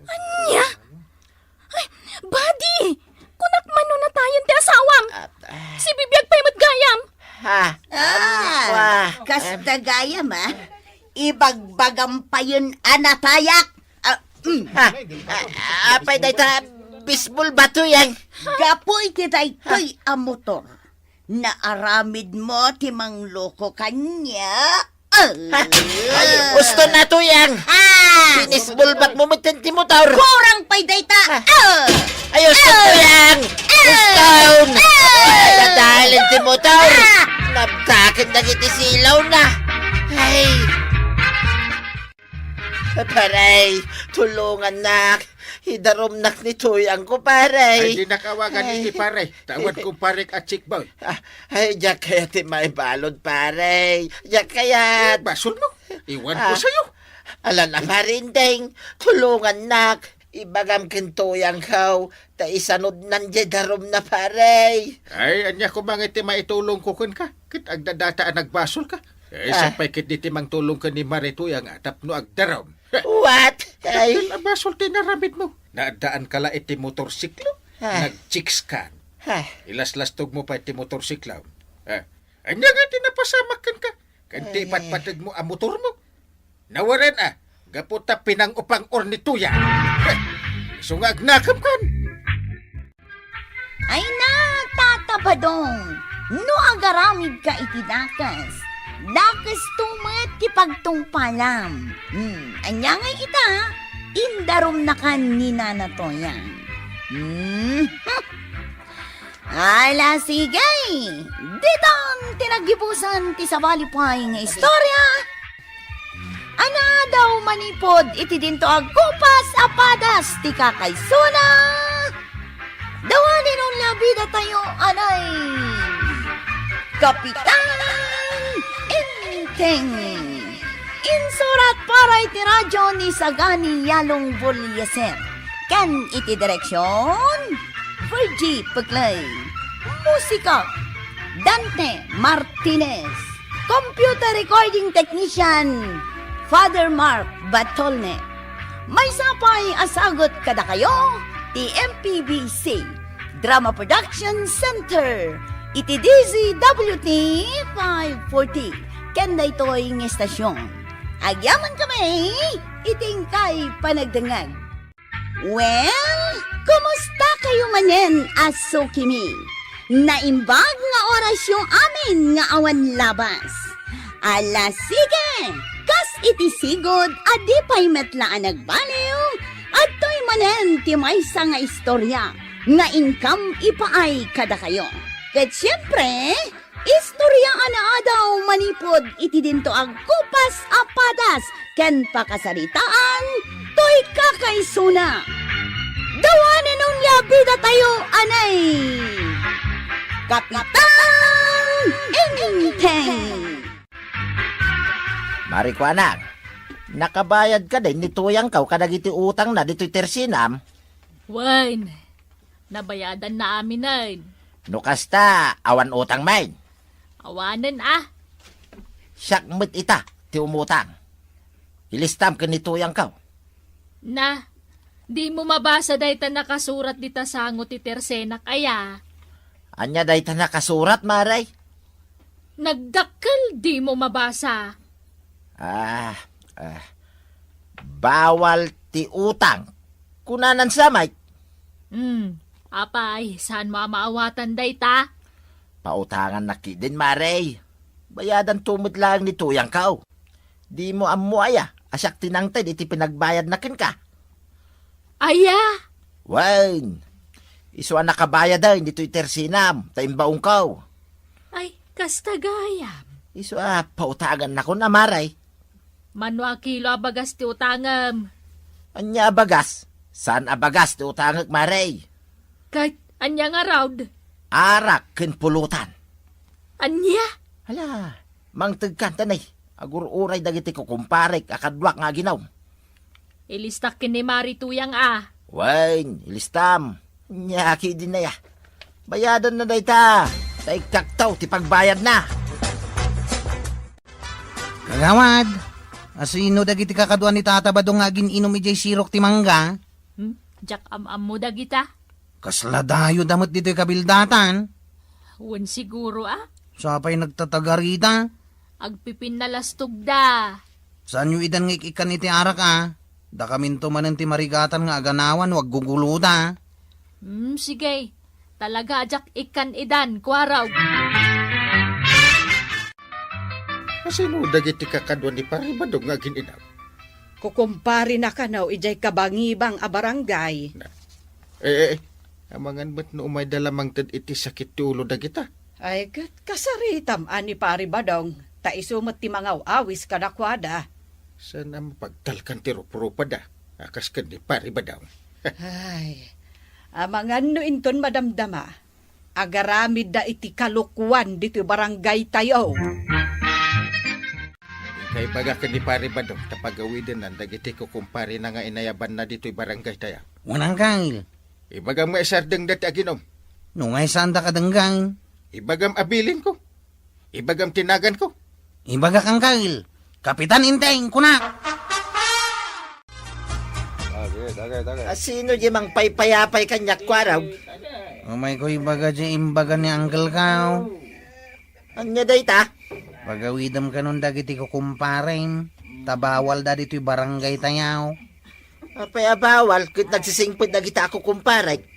[SPEAKER 7] Anya? Ay, buddy! Kunak mano na tayon ti asawam! Si bibiyag pa'y matgayam!
[SPEAKER 3] Ha? Kwa.
[SPEAKER 1] Kasta gaya ma, ibagbagam pa yun anatayak.
[SPEAKER 3] Ha? Apay dayta baseball bato yan.
[SPEAKER 1] Gapoy ti daytoy a motor. Naaramid mo ti mangloko kanya.
[SPEAKER 3] Ay, gusto na to yan. Baseball bat mo matin ti motor.
[SPEAKER 1] Kurang pa'y dayta.
[SPEAKER 3] Ayos na to yan. Gusto. Ay, nadalin ti motor. Nabtakin na kiti silaw na. Ay. Paray, tulungan nak. Hidarom nak ni Tuyang ko, paray.
[SPEAKER 4] Ay, di nakawagan iti pare. Tawad ko pare at chickboy.
[SPEAKER 3] Ay, diyak kaya ti may balod, paray. Diyak kaya.
[SPEAKER 4] Basol mo. Iwan ko sa'yo.
[SPEAKER 3] Ala na parindeng. Tulungan nak. Ibagam kintuyang kaw. Ta isanod nandiyan darom na, paray.
[SPEAKER 4] Ay, anya ko mga iti maitulong ko kun ka. Kit agdadata nagbasol ka. Ay, sapay kit di timang tulong ka ni Marituya nga tapno agdaram.
[SPEAKER 3] What? Ay.
[SPEAKER 4] Basol tinaramid mo. Naadaan kala iti motorsiklo. Nag-chicks ka. Ilas-lastog mo pa iti motorsiklo. Anya nga tinapasamak ka. Kanti patpatag mo ang motor mo. Nawaran gaputa pinang-upang ornituya. Sungag nakam kan.
[SPEAKER 1] Ay na, tatabadong. No agaramid ka iti dakas. Dakas tumat ti pagtungpalam. Anya nga ita, indarom na kan ni nanatoyan. Ala sige, ditang tinagibusan ti sabalipay nga istorya. Ana daw manipod iti dinto agkupas apadas ti kakaysuna. Dawanin ang labida tayo, anay. Kapitan Inteng. Insurat para iti radyo ni Sagani Yalong Bulyaser. Kan iti direksyon, Virgie Paglay. Musika, Dante Martinez. Computer recording technician, Father Mark Batolne. May sapay asagot kada kayo, ti MPBC Drama Production Center. Iti DZWT 540. Kanda ito'y ng estasyon. Agyaman kami, iting kay panagdangag. Well, kumusta kayo manen, Aso Kimi? Naimbag nga orasyon amin nga awan labas. Ala sige, kas iti sigod, adi pa'y metlaan nagbaliw, at to'y manen ti maysa nga istorya, nga income ipaay kada kayo. Ket siyempre, istorya ana daw manipod iti dinto ang kupas apadas ken pakasaritaan toy kakaysuna. Dawanen nung yabida tayo anay. Kapitan Inteng.
[SPEAKER 3] Marikwanang, nakabayad ka din ni Tuyang kaw kadagiti utang na dito'y tersinam.
[SPEAKER 7] Wine, nabayadan na amin ay.
[SPEAKER 3] No kasta, awan utang main.
[SPEAKER 7] Awanan
[SPEAKER 3] Syakmet ita, ti umutang. Ilistam ka ni Tuyang kaw.
[SPEAKER 7] Na, di mo mabasa dahi ta nakasurat dita sango ti tersenak aya.
[SPEAKER 3] Anya dahi ta nakasurat, maray.
[SPEAKER 7] Nagdakkel di mo mabasa.
[SPEAKER 3] Bawal ti utang. Kunanan samay.
[SPEAKER 7] Apay, saan mo maawatan dahi ta?
[SPEAKER 3] Pautangan na din, maray. Bayadan tumot lang ni Tuyang kaw. Di mo amu aya, asyak tinangtid iti pinagbayad na kin ka.
[SPEAKER 7] Aya!
[SPEAKER 3] Wan, isuan nakabayad ay dito'y tersinam, taimbaong kaw.
[SPEAKER 7] Ay, kastagayam.
[SPEAKER 3] Isua, pautangan na ko na, maray.
[SPEAKER 7] Manwa kilo abagas ti utangam.
[SPEAKER 3] Anya abagas? Saan abagas ti utangag maray?
[SPEAKER 7] Kahit anya nga raud.
[SPEAKER 3] Arak ken pulutan.
[SPEAKER 7] Anya?
[SPEAKER 3] Hala, mangtagkan tanay. Agur-uray dagiti ko kumparek akadwak nga ginaw.
[SPEAKER 7] Ilistak kini Mari tuyang ah.
[SPEAKER 3] Wain, ilistam. Nyaki din na ya. Bayadan na dayta. Tay kaktaw ti pagbayad na.
[SPEAKER 5] Kagawad, asino dagiti kakaduan ni Tata Badong nga gininom ijay sirok ti mangga?
[SPEAKER 7] Jak am mo dagita.
[SPEAKER 5] Kasladayo damot dito'y kabildatan.
[SPEAKER 7] Wan siguro ah.
[SPEAKER 5] Sapay nagtatagarita.
[SPEAKER 7] Agpipin na lastog da.
[SPEAKER 5] Saan yung idan nga ikan iti arak Da kaminto manen ti marigatan nga aganawan wag guguluda.
[SPEAKER 7] Sige. Talaga jak ikan idan, kwaraw.
[SPEAKER 4] Asino dagiti kakadwa ni Pari Badong nga gininaw?
[SPEAKER 2] Kukumpari na ka now, ijay kabangibang a barangay.
[SPEAKER 4] Amangan mo't no umay dalamang tad iti sakit ti ulo dagita.
[SPEAKER 2] Ay, kasaritam ani Pari Badong. Ta isumot ti mga awis kadakwada.
[SPEAKER 4] Sana mapagtalkan ti rupa da. Akas ka ni Pari Badong.
[SPEAKER 2] Ay, amangan no inton madamdama. Agaramid da iti kalukwan dito barangay tayo.
[SPEAKER 4] Kay baga ka ni Pari Badong, tapagawidin nan dagiti ko kumpari na nga inayaban na dito'y barangay tayo.
[SPEAKER 5] Wanang kail.
[SPEAKER 4] Ibagam nga isardeng dati aginom.
[SPEAKER 5] Nung ay sanda kadanggang.
[SPEAKER 4] Ibagam abilin ko. Ibagam tinagan ko.
[SPEAKER 5] Ibaga kang kail. Kapitan Inteng, kunak!
[SPEAKER 3] Asino di mang paypayapay kanyak kwaraw?
[SPEAKER 5] Umay ko ibaga di imbaga ni Uncle Kao.
[SPEAKER 3] Anya dayta?
[SPEAKER 5] Pagawidam ka nun dagiti ko kumparin. Tabawal da dito'y barangay tayaw.
[SPEAKER 3] Apay abawal, kit nagsisingpid na kita ako kumparek.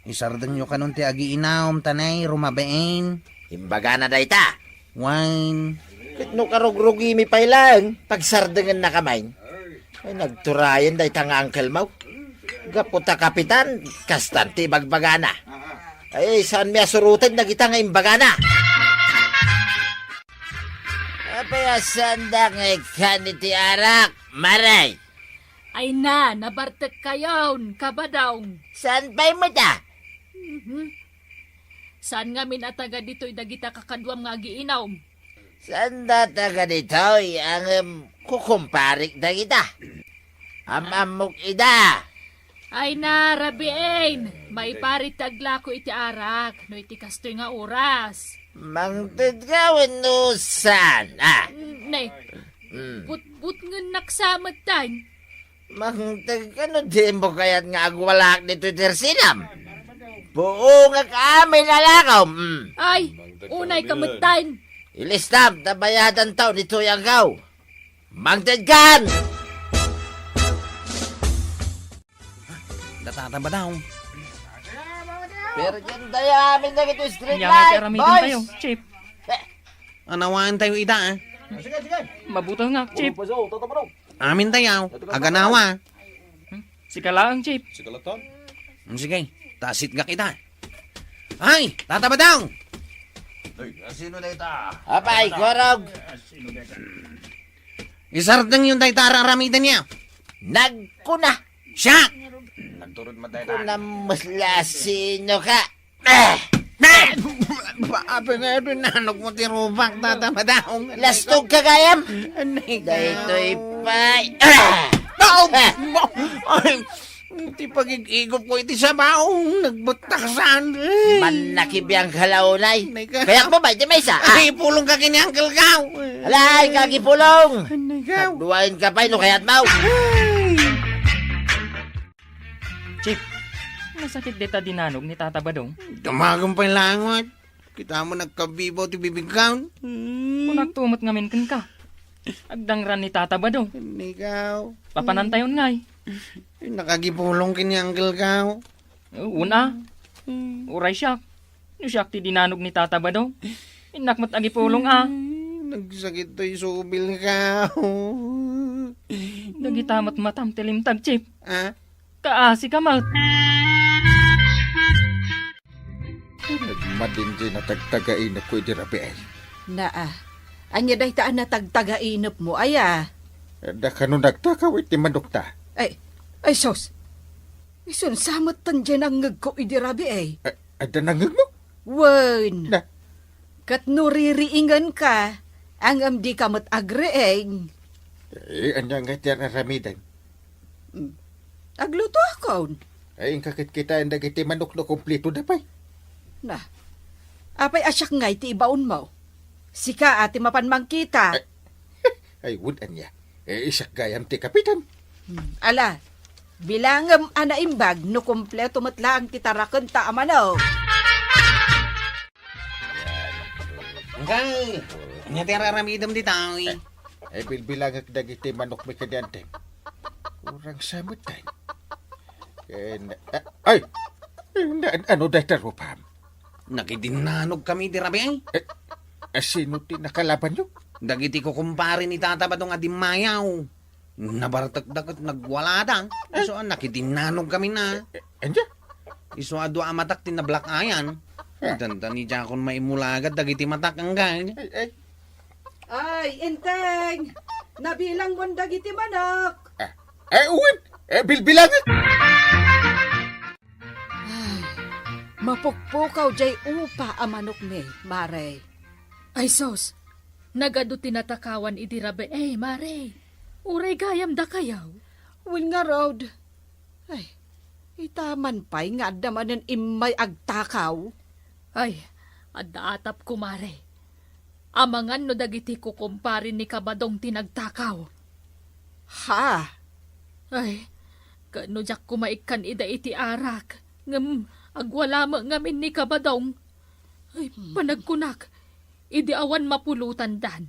[SPEAKER 5] Isardeng nyo ka nun ti agi inaom tanay, rumabain.
[SPEAKER 3] Imbaga na dayta.
[SPEAKER 5] Wine.
[SPEAKER 3] Kit no karugrugi mi pailang, pagsardengan na kamay. Ay nagturayan dayta nga Uncle Mau. Gaputa kapitan, kastanti bagbagana. Ay saan mi asurutin na kita nga imbagana? Apay asanda nga ikan iti arak, maray.
[SPEAKER 7] Ay na, nabartek kayon, kabadong.
[SPEAKER 3] Saan pa'y mo ta?
[SPEAKER 7] Saan nga minataga dito'y dagita kakadwam nga giinaw?
[SPEAKER 3] Saan dataga dito'y ang kukumparik na kita? Amamok ida.
[SPEAKER 7] Ay na, rabiin. May parit tagla ko iti arak, no iti kastoy nga oras.
[SPEAKER 3] Mangtid gawin no saan,
[SPEAKER 7] Nay, put nga naksamad tayo.
[SPEAKER 3] Mangtid ka no di mo kaya't nga agwalak dito tersinam. Buo nga kami nalakaw.
[SPEAKER 7] Ay, unay kamutan.
[SPEAKER 3] Ilistam, tabayadan tao nito yung gaw. Mangtid kan!
[SPEAKER 5] Datataba daw.
[SPEAKER 3] Pero dyan tayo amin na ito street
[SPEAKER 8] Kanya
[SPEAKER 3] light,
[SPEAKER 8] nga karamitin tayo,
[SPEAKER 3] boys!
[SPEAKER 8] Chip.
[SPEAKER 5] Anawaan tayo ida
[SPEAKER 8] Mabuto nga, Chip.
[SPEAKER 5] Amin tayo. Aganawa.
[SPEAKER 8] Si Kalaang, Chip.
[SPEAKER 5] Sige, tasit nga kita. Ay, tataba daw.
[SPEAKER 3] Apay, korog!
[SPEAKER 5] Isardeng yung daytara aramitan niya.
[SPEAKER 3] Nagkuna!
[SPEAKER 5] Siya!
[SPEAKER 3] Kunamaslasino ka!
[SPEAKER 5] Baabi nga ito nanog mo tirubak tataba daw.
[SPEAKER 3] Lastog ka kayam! Dahito'y pay!
[SPEAKER 5] Ay, ti pagigigop ko iti sa baong nagbutaksan.
[SPEAKER 3] Manakibiyang kalaunay! Kaya mo ba, di may isa?
[SPEAKER 5] Ay, pulong ka kini Uncle Kao.
[SPEAKER 3] Alay, kagipulong!
[SPEAKER 5] Ikaw.
[SPEAKER 3] Duwain ka pa'y no kaya't mau!
[SPEAKER 8] Chip, masakit dita dinanog ni Tata Badong.
[SPEAKER 5] Damagang pa langot. Kita mo nagkabibo ti bibigkaw.
[SPEAKER 8] Kung nagtumot ngamin kan ka. Agdangran ni Tata Badong.
[SPEAKER 5] Ikaw.
[SPEAKER 8] Papanantayon nga'y.
[SPEAKER 5] Nakagipulong kini Uncle Kao.
[SPEAKER 8] Una, uray siyak. Yung siyak ti dinanog ni Tata Badong. Inakmat agipulong
[SPEAKER 5] Nagsakit to yung subil ka.
[SPEAKER 8] Nagitamat matam tilimtag, Chip. Kaasi ka, Maut.
[SPEAKER 4] Nagmadinji na tagtagain na ko di rabi ay.
[SPEAKER 2] Anya day taan na tagtagainop mo, aya.
[SPEAKER 4] Da kanu nagtakaw iti manok ta.
[SPEAKER 2] Ay sos. Isun samot tan dyan ang ngag ko idirabi eh.
[SPEAKER 4] Ada nangag mo?
[SPEAKER 2] Wen.
[SPEAKER 4] Na,
[SPEAKER 2] Kat nuririingan ka, ang amdi kamot agreeng.
[SPEAKER 4] anya nga tiyan aramidan.
[SPEAKER 2] Agluto ako.
[SPEAKER 4] Ay, ang kakit kita ang dagiti manok no kompleto da pa'y.
[SPEAKER 2] Na, apay asyak nga iti ibaon mo. Sika ati mapanmang kita.
[SPEAKER 4] Ay, wood anya. Isak gayam ti kapitan.
[SPEAKER 2] Ala, bilangam anaimbag no kompleto matlang titarakan ta amano.
[SPEAKER 5] Uncle, anya ti araramidam di tao eh.
[SPEAKER 4] Ay, bilbilang ak dagiti manok may kadyante. Kurang samot tayo. Ay! Ano dahi taro, Pam?
[SPEAKER 5] Nakidinanog kami di rabi eh.
[SPEAKER 4] Sino ti nakalaban nyo?
[SPEAKER 5] Dagiti ko kumpare ni Tata Badong adimayaw. Nabartagdagat nagwaladan. So nakidinanog kami na.
[SPEAKER 4] Anya?
[SPEAKER 5] Iso adu amatak ti nablak ayan. Danta ni Jakon maimulagad dagiti matak ang gay.
[SPEAKER 4] Ay.
[SPEAKER 2] Ay, enteng! Nabilang mo dagiti manok.
[SPEAKER 4] Ay, uwin! Bilbilang ak!
[SPEAKER 2] Mapukpukaw jay upa a manok ni, Mare.
[SPEAKER 7] Ay sos, nagado tinatakawan iti rabe mare. Uray gayam da kayaw.
[SPEAKER 2] Will nga road. Ay, itaman pa'y nga adamanan imay agtakaw.
[SPEAKER 7] Ay, adda-atap ko mare. Amangan no dagiti ko kumparin ni Kabadong tinagtakaw.
[SPEAKER 2] Ha?
[SPEAKER 7] Ay, kano jak kumaikan ida iti arak. Agwala mo ngamin ni Kabadong. Ay, panagkunak. Idi awan mapulutan dan.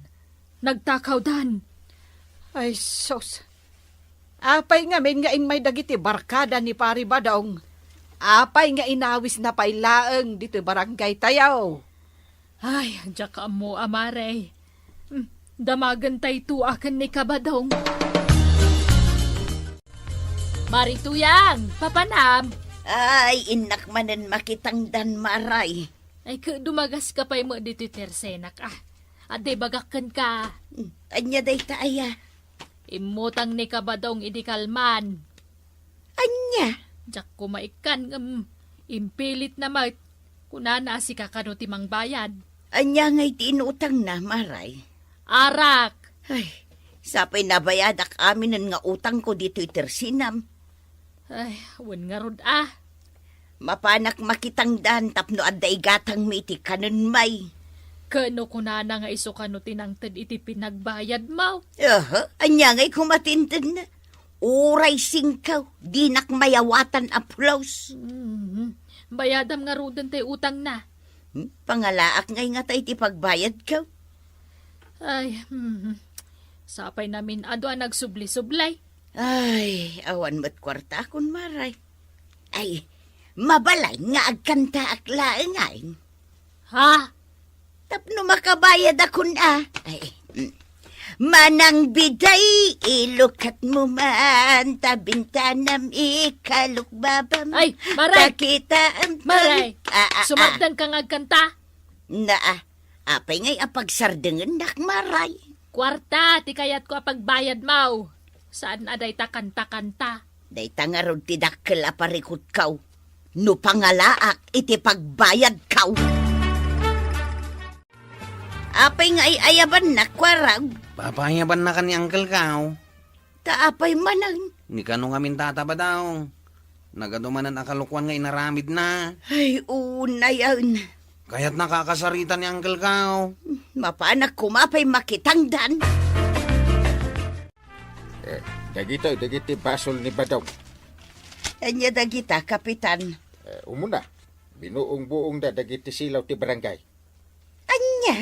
[SPEAKER 7] Nagtakaw dan.
[SPEAKER 2] Ay, sos. Apay nga men nga imay dagiti barkada ni Pari Badong. Apay nga inawis na pailaeng dito barangay tayaw.
[SPEAKER 7] Ay, jak mo amare. Damagan tay tuakan ni Kabadong. Marituyang, papanam.
[SPEAKER 1] Ay, inak manen makitang dan maray.
[SPEAKER 7] Ay, dumagas ka pa'y mo dito tersenak Ade bagakan ka.
[SPEAKER 1] Anya day taaya.
[SPEAKER 7] Imutang ni Kabadong idikalman.
[SPEAKER 1] Anya?
[SPEAKER 7] Jak kumaikan impilit na mat. Kunana si kakano timang bayan.
[SPEAKER 1] Anya nga'y tinutang na maray.
[SPEAKER 7] Arak.
[SPEAKER 1] Ay, sapay nabayadak amin nga utang ko dito tersinam.
[SPEAKER 7] Ay, wan nga rod
[SPEAKER 1] Mapanak makitang dan tapno aday gatang miti kanon may.
[SPEAKER 7] Kano kunana nga iso kano tinangtad iti pinagbayad mo.
[SPEAKER 1] Anya nga'y kumatintin na. Uray singkaw, di nakmayawatan aplaus.
[SPEAKER 7] Bayadam nga rodan tay utang na.
[SPEAKER 1] Pangalaak ngay nga tayo ti pagbayad ka.
[SPEAKER 7] Ay, sapay namin ado nagsubli-sublay.
[SPEAKER 1] Ay, awan mo't kwarta akong maray. Ay, mabalay nga agkanta aklaeng.
[SPEAKER 7] Ha?
[SPEAKER 1] Tapno makabayad akong Ay, manang biday, ilukat mo man, tabintanam ikalukbabam.
[SPEAKER 7] Ay, maray!
[SPEAKER 1] Takita ang
[SPEAKER 7] Maray! Sumardan ka nga kanta.
[SPEAKER 1] Apay ngay apagsardengan nak maray.
[SPEAKER 7] Kwarta, ti kayat ko apagbayad mo. Saan aday ta kanta-kanta?
[SPEAKER 1] Day tangarod ti dakkel aparikot kaw. No pangalaak iti pagbayad kaw. Apay nga ayaban na kwarag.
[SPEAKER 5] Papayaban na ka ni Uncle Kao.
[SPEAKER 1] Taapay manang.
[SPEAKER 5] Ni kano nga min Tata Badong. Nagadumanan akalukwan nga inaramid na.
[SPEAKER 1] Ay, una yan.
[SPEAKER 5] Kaya't nakakasarita ni Uncle Kao.
[SPEAKER 1] Mapanak kumapay makitangdan.
[SPEAKER 4] Dagiti basol ni Badong.
[SPEAKER 1] Anya dagita, kapitan.
[SPEAKER 4] Umuna, binuong buong da dagiti silaw ti barangay.
[SPEAKER 1] Anya?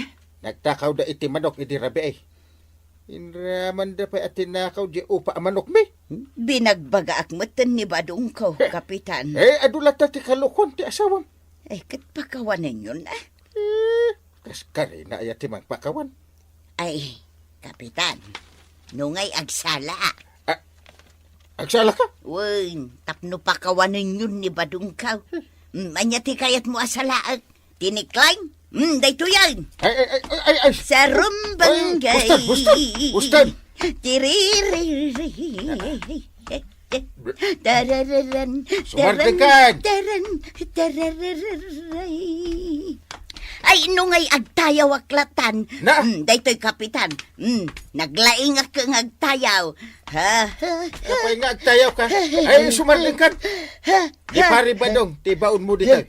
[SPEAKER 4] Nagtakaw da iti manok iti rabi Inraman da pa atinakaw di upa manok mi.
[SPEAKER 1] Binagbaga akmatan ni Badong ko, kapitan.
[SPEAKER 4] Adulat ti kalukon ti asawam.
[SPEAKER 1] Kat pakawanan yun
[SPEAKER 4] Kaskari na ayat ti magpakawan.
[SPEAKER 1] Ay, kapitan. Nungay agsala.
[SPEAKER 4] Agsala ka?
[SPEAKER 1] Uy, tapno pakawanan yun ni Badong ka. Anya ti kayat mo asalaag. Tiniklaim? Dayto yan.
[SPEAKER 4] Ay!
[SPEAKER 1] Sa rumbanggay.
[SPEAKER 4] Ustad! Sumartikan!
[SPEAKER 1] Ay, nungay agtayaw aklatan.
[SPEAKER 4] Na?
[SPEAKER 1] Daytoy kapitan. Naglaing ako ng agtayaw.
[SPEAKER 4] Kapay nga tayo ka. Ay, sumarling ka. Di pari ba dong, tibaon mo dito.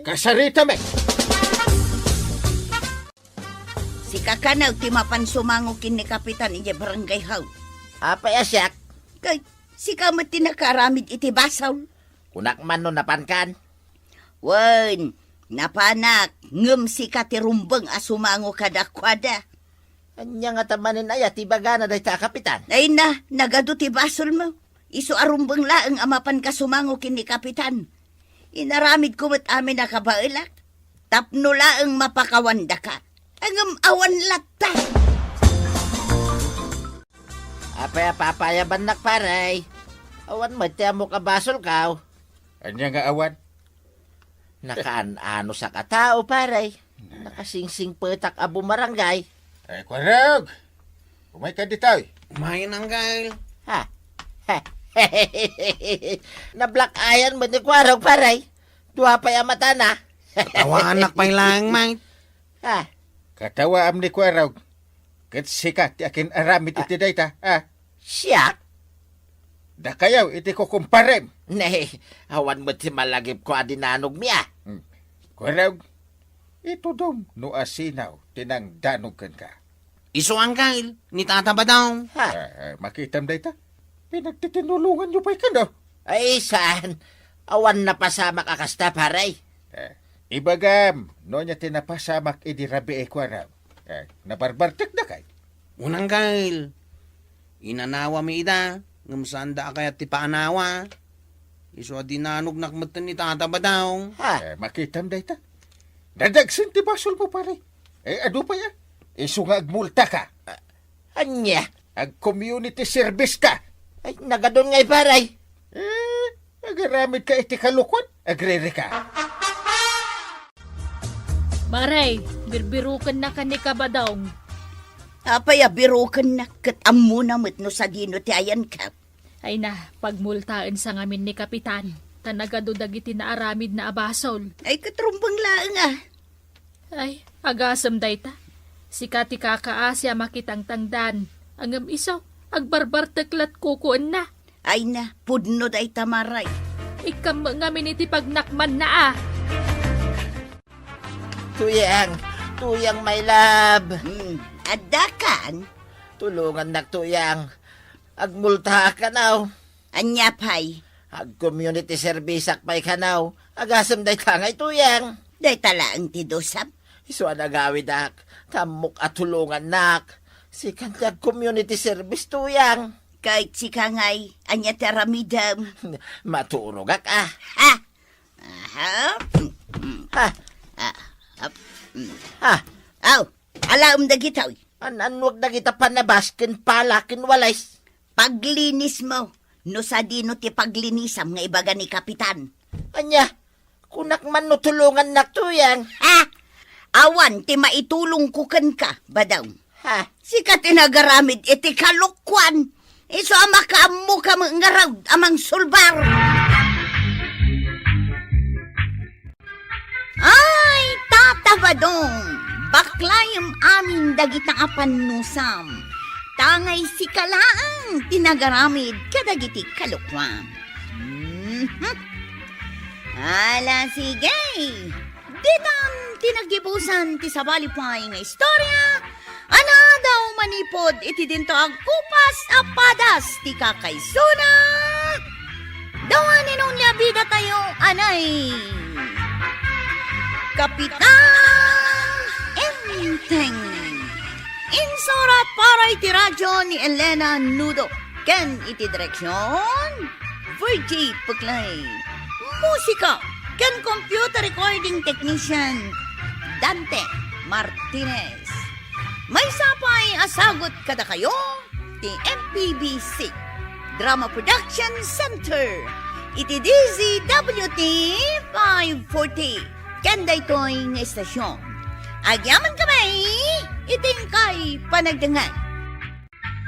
[SPEAKER 4] Kasarita me.
[SPEAKER 1] Si kakanaw, timapan sumangukin ni kapitan iya barangay haw.
[SPEAKER 3] Apay asyak,
[SPEAKER 1] Kay, si kamat tinakaramid iti basaw.
[SPEAKER 3] kunak man no napankan.
[SPEAKER 1] Wan, napanak, ngem si katirumbeng asumango kadakwada.
[SPEAKER 3] Anya nga tamanin ay tibagana day ta kapitan.
[SPEAKER 1] Ay na, nagado ti basol mo. Isu arumbeng laeng amapan kasumango kini kapitan. Inaramid kumot amin na kabailak. Tapno laeng mapakawanda ka. Angam awan lata.
[SPEAKER 3] Apay papayaban nak paray. Awan matya mo kabasol kaw.
[SPEAKER 4] Anya nga awan.
[SPEAKER 3] Nakaan-ano sa katao paray. Nakasingsing petak abu marangay.
[SPEAKER 4] Ay, kwarag. Umay ka dito.
[SPEAKER 5] Kumain ang gail.
[SPEAKER 3] Ha? Na-black iron mo ni Kwarog paray. Duha pa yung mata na.
[SPEAKER 5] Tawa anak pa'y lang, mate.
[SPEAKER 3] Ha?
[SPEAKER 4] Katawa am ni kwarag. Kat sikat ti akin aramid iti dayta.
[SPEAKER 3] Siyak?
[SPEAKER 4] Da kayaw iti ko kumparem.
[SPEAKER 3] Nay, awan mo ti malagip ko adinanog miya.
[SPEAKER 4] Kwarag. Ito dom, no asinaw, tinang danugan ka.
[SPEAKER 5] Iso ang gail. Ni tata ba daw?
[SPEAKER 3] Ha?
[SPEAKER 4] Makitam dayta. Pinagtitinulungan nyo pa'y ka no.
[SPEAKER 3] Ay, saan? Awan na pasamak akasta paray.
[SPEAKER 4] Ibagam, no niya tinapasamak idi rabi e kwarag. Nabarbartek na kay.
[SPEAKER 5] Unang gail. Inanawa mi ida. Ngamsanda kaya ti paanawa. Iso adinanog nakmatan ni tata ba daw?
[SPEAKER 3] Ha?
[SPEAKER 4] Makitam dayta. Nadagsin ti basol mo pare. Ado pa ya? Iso nga agmulta ka.
[SPEAKER 3] Anya?
[SPEAKER 4] Ag community service ka.
[SPEAKER 3] Ay, nagadon ngay paray.
[SPEAKER 4] Agaramid ka iti kalukon. Agrere ka.
[SPEAKER 7] Maray, birbirukan na ka ni Kabadong.
[SPEAKER 1] Apay abirukan na kat ammo na no sa dino ti ayan ka.
[SPEAKER 7] Ay na, pagmultaan sa ngamin ni Kapitan. Tanagado dagiti na aramid na abasol.
[SPEAKER 1] Ay katrumbang laeng
[SPEAKER 7] Ay, agasam dayta. Si kati kakaasya makitang tangdan. Angam isaw, agbarbarteklat kukuan na.
[SPEAKER 1] Ay na, pudno day tamaray.
[SPEAKER 7] Ikam ngamin iti pagnakman na
[SPEAKER 3] Tuyang my love.
[SPEAKER 1] Adakan,
[SPEAKER 3] Tulungan nak tuyang. Agmulta ka now.
[SPEAKER 1] anya pay.
[SPEAKER 3] Ag community service akpay ka now. Agasam day tangay tuyang.
[SPEAKER 1] Day talaang tidosap.
[SPEAKER 3] Iso nagawid ak. Tamok at tulungan nak. Si kantag community service tuyang.
[SPEAKER 1] Kahit si kangay, anya taramidam.
[SPEAKER 3] Maturog ak ah.
[SPEAKER 1] Ha? Aha.
[SPEAKER 3] Ha? Ha?
[SPEAKER 1] Aw, alaom da gitaw.
[SPEAKER 3] Anwag na kita panabaskin palakin walays.
[SPEAKER 1] Paglinis mo. No sa dino ti paglinisam nga ibaga ni Kapitan.
[SPEAKER 3] Anya, kunak man no tulungan nak tuyang.
[SPEAKER 1] Ha? Awan ti maitulong kuken ka, badaw.
[SPEAKER 3] Ha?
[SPEAKER 1] Si ka tinagaramid iti kalukwan. Iso ama ka ammo ka ngaraw amang sulbar. Ay, tatabadong. Baklayam amin dagitang apanusam. Tangay si kalaang tinagaramid kadagiti kalukwan. Ala sige. Ditam tinagibusan ti sabalipay nga istorya. Ana daw manipod iti dinto agkupas apadas ti kakaysuna. Dawanin nung labida tayo anay. Kapitan Enteng. Insurat para iti radyo ni Elena Nudo. Ken iti direksyon Virgie Puglay. Musika ken computer recording technician Dante Martinez. May sapay asagot kada kayo ti MPBC Drama Production Center. Iti DZWT 540. Kanda ito'y nga estasyon. Agyaman kamay, iting kay panagdangan.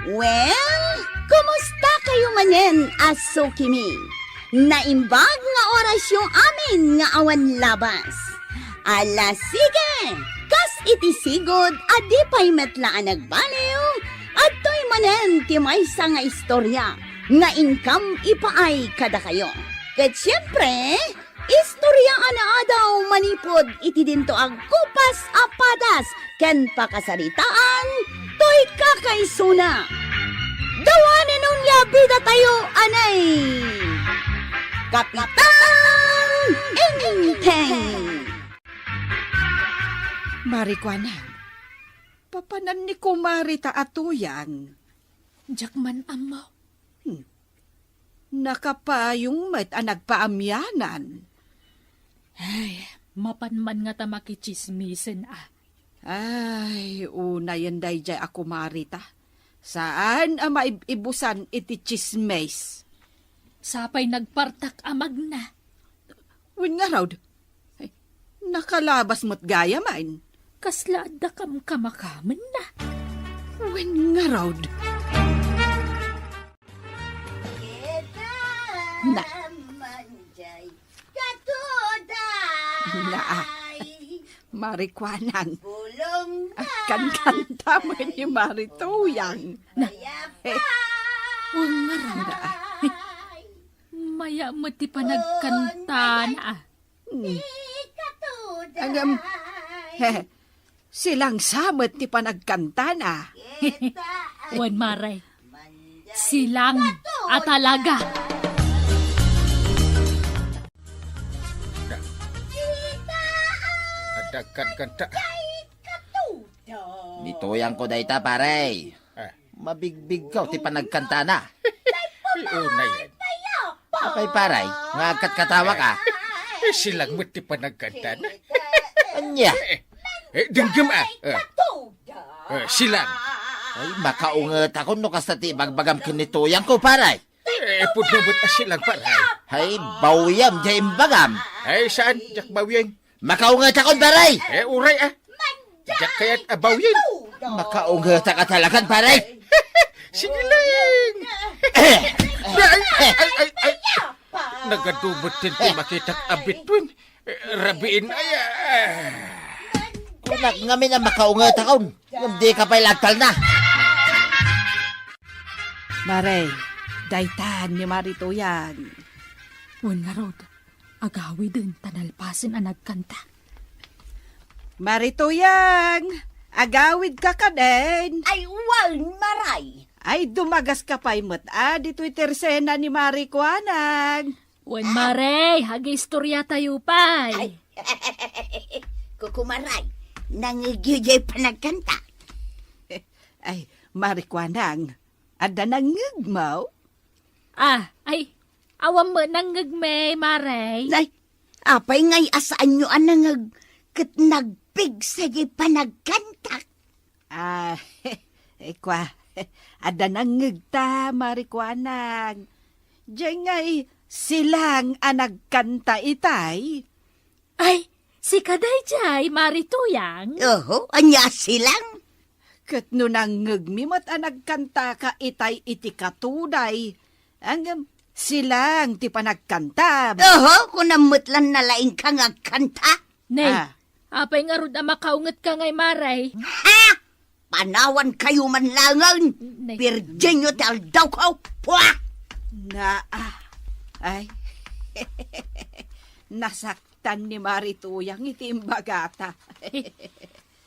[SPEAKER 6] Well, kumusta kayo manyen, aso kimi? Naimbag nga oras yung amin nga awan labas. Ala sige, kas itisigod adi pa'y metlaan nagbaliw, at to'y manen ti maysa nga istorya, nga income ipaay kada kayo. Ket siyempre, istorya ana adaw manipod iti dinto ag kupas apadas, ken pakasaritaan, to'y kakaisuna. Dawanin nung yabida tayo, anay! Kapitan Inteng!
[SPEAKER 2] Marikwanang, papanan ni kumarita atuyang.
[SPEAKER 7] Jakman amo.
[SPEAKER 2] Nakapayong met ang nagpaamyanan.
[SPEAKER 7] Ay, mapanman nga ta makichismisen
[SPEAKER 2] Ay, una yan dayjay ako marita. Saan ang maibusan iti chismes?
[SPEAKER 7] Sapay nagpartak amag na.
[SPEAKER 2] Win nga raw, ay, nakalabas mo't gaya man.
[SPEAKER 7] Kasla da kam kamakaman na.
[SPEAKER 2] Win nga raw. Na. Na. Marikwanang.
[SPEAKER 1] Bulong
[SPEAKER 2] Kan-kanta mo ni Marituyang. Na.
[SPEAKER 7] Huwag nga raw na. Maya mo ti pa nagkanta na.
[SPEAKER 2] Angam, silang samot ti panagkanta na.
[SPEAKER 7] Wan maray. Silang at talaga.
[SPEAKER 4] Adakan kanta.
[SPEAKER 3] Nituyang ko dayta, pare.
[SPEAKER 4] Ah,
[SPEAKER 3] Mabigbig ka, ti panagkanta na.
[SPEAKER 4] una yan.
[SPEAKER 3] Apay, paray, nga katawa ka.
[SPEAKER 4] Silang mo ti panagkanta na.
[SPEAKER 3] Anya,
[SPEAKER 4] Dinggam silang.
[SPEAKER 3] ay makaunget ako no kasta ti bagbagam kinituyang ko, paray.
[SPEAKER 4] Pudnabot silang paray.
[SPEAKER 3] Ay, bawyam, jayim bagam.
[SPEAKER 4] Ay, saan? Jak bawyan.
[SPEAKER 3] Makaunget ako, paray.
[SPEAKER 4] Uray Jak kaya't abawyan.
[SPEAKER 3] Makaunget ka talagan, paray.
[SPEAKER 4] Sige lang. Ay. Nagadubot din ti makita't abitwin. Rabiin ay.
[SPEAKER 3] Kunak ngamin na makaunget ako. Hindi ka pa'y lagtal na.
[SPEAKER 2] Maray, daytan ni Marituyan.
[SPEAKER 7] Wan nga raw. Agawi din tanalpasin ang nagkanta.
[SPEAKER 2] Marituyang, agawid ka ka din.
[SPEAKER 1] ay wal maray.
[SPEAKER 2] Ay, dumagas ka pa'y dito'y tersena ni Marikwanang.
[SPEAKER 7] Wan maray. Hagi istorya tayo pa'y.
[SPEAKER 1] Kukumaray, nangigyujay pa nagkanta.
[SPEAKER 2] Ay, Marikwanang, ada nangigmaw?
[SPEAKER 7] Ay. Awam mo nang ngagmay, maray.
[SPEAKER 1] Nay, apay ngay asaan nyo ang kat nagpig sige pa nagkanta.
[SPEAKER 2] Ada nangigta, Marikwanang. Diyan ngay silang nagkanta itay.
[SPEAKER 7] Ay, si Kadayjay, Marituyang.
[SPEAKER 1] Oho, anya silang.
[SPEAKER 2] Kat no nangigmimot nagkanta ka itay iti katuday. Ang silang ti panagkanta.
[SPEAKER 1] Oho, kung namutlan na laing ka nga kanta.
[SPEAKER 7] Nay, apay nga rod ang makaungat ka ngay, maray.
[SPEAKER 1] Ha! Panawan kayo man langan.
[SPEAKER 7] Nay.
[SPEAKER 1] Virginio tal daw ko. Pwa!
[SPEAKER 2] Ay, nasaktan ni Marituyang iti imbagata.